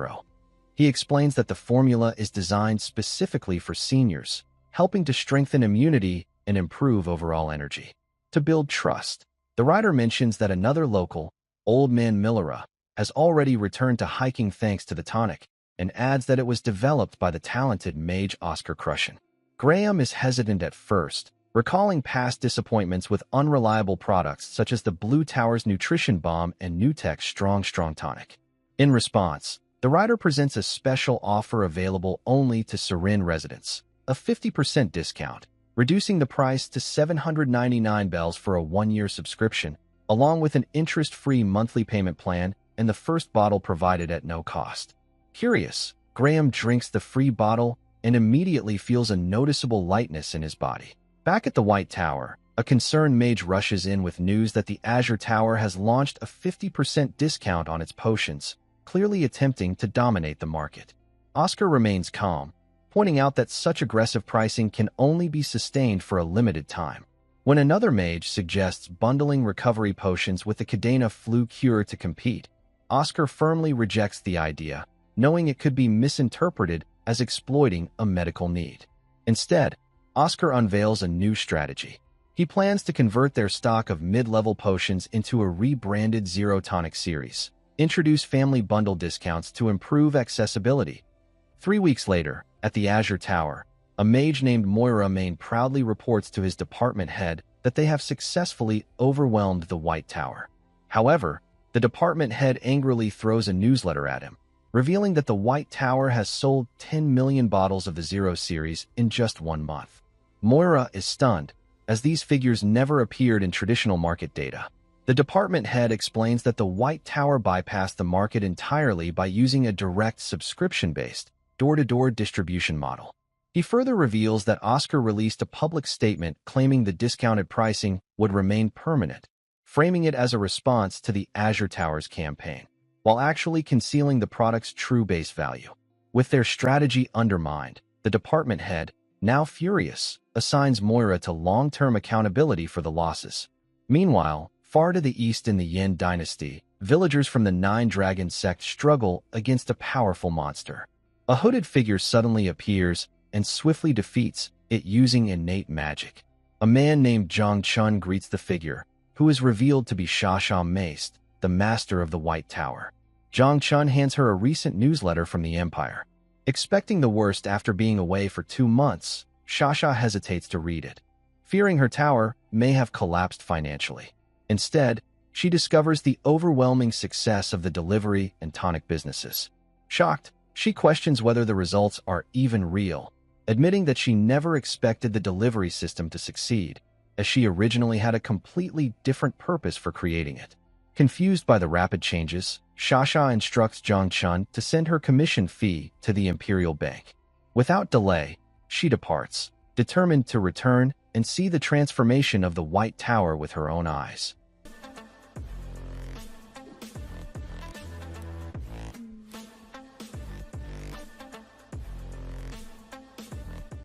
He explains that the formula is designed specifically for seniors, helping to strengthen immunity and improve overall energy. To build trust, the rider mentions that another local, Old Man Millera, has already returned to hiking thanks to the tonic, and adds that it was developed by the talented Mage Oscar Crushen. Graham is hesitant at first, recalling past disappointments with unreliable products such as the Blue Tower's Nutrition Bomb and Nutec's Strong Tonic. In response, the rider presents a special offer available only to Serin residents, a 50% discount, reducing the price to 799 bells for a 1-year subscription, along with an interest-free monthly payment plan and the first bottle provided at no cost. Curious, Graham drinks the free bottle and immediately feels a noticeable lightness in his body. Back at the White Tower, a concerned mage rushes in with news that the Azure Tower has launched a 50% discount on its potions, clearly attempting to dominate the market. Oscar remains calm, pointing out that such aggressive pricing can only be sustained for a limited time. When another mage suggests bundling recovery potions with the Cadena flu cure to compete, Oscar firmly rejects the idea, knowing it could be misinterpreted as exploiting a medical need. Instead, Oscar unveils a new strategy. He plans to convert their stock of mid-level potions into a rebranded Zero Tonic series, introduce family bundle discounts to improve accessibility. 3 weeks later, at the Azure Tower, a mage named Moira Main proudly reports to his department head that they have successfully overwhelmed the White Tower. However, the department head angrily throws a newsletter at him, revealing that the White Tower has sold 10 million bottles of the Zero series in just 1 month. Moira is stunned, as these figures never appeared in traditional market data. The department head explains that the White Tower bypassed the market entirely by using a direct subscription-based, door-to-door distribution model. He further reveals that Oscar released a public statement claiming the discounted pricing would remain permanent, framing it as a response to the Azure Tower's campaign, while actually concealing the product's true base value. With their strategy undermined, the department head, now furious, assigns Moira to long-term accountability for the losses. Meanwhile, far to the east in the Yin dynasty, villagers from the Nine Dragon sect struggle against a powerful monster. A hooded figure suddenly appears and swiftly defeats it using innate magic. A man named Zhang Chun greets the figure, who is revealed to be Shasha Maist, the master of the White Tower. Zhang Chun hands her a recent newsletter from the Empire. Expecting the worst after being away for 2 months, Shasha hesitates to read it, fearing her tower may have collapsed financially. Instead, she discovers the overwhelming success of the delivery and tonic businesses. Shocked, she questions whether the results are even real, admitting that she never expected the delivery system to succeed, as she originally had a completely different purpose for creating it. Confused by the rapid changes, Shasha instructs Zhang Chun to send her commission fee to the Imperial Bank. Without delay, she departs, determined to return and see the transformation of the White Tower with her own eyes.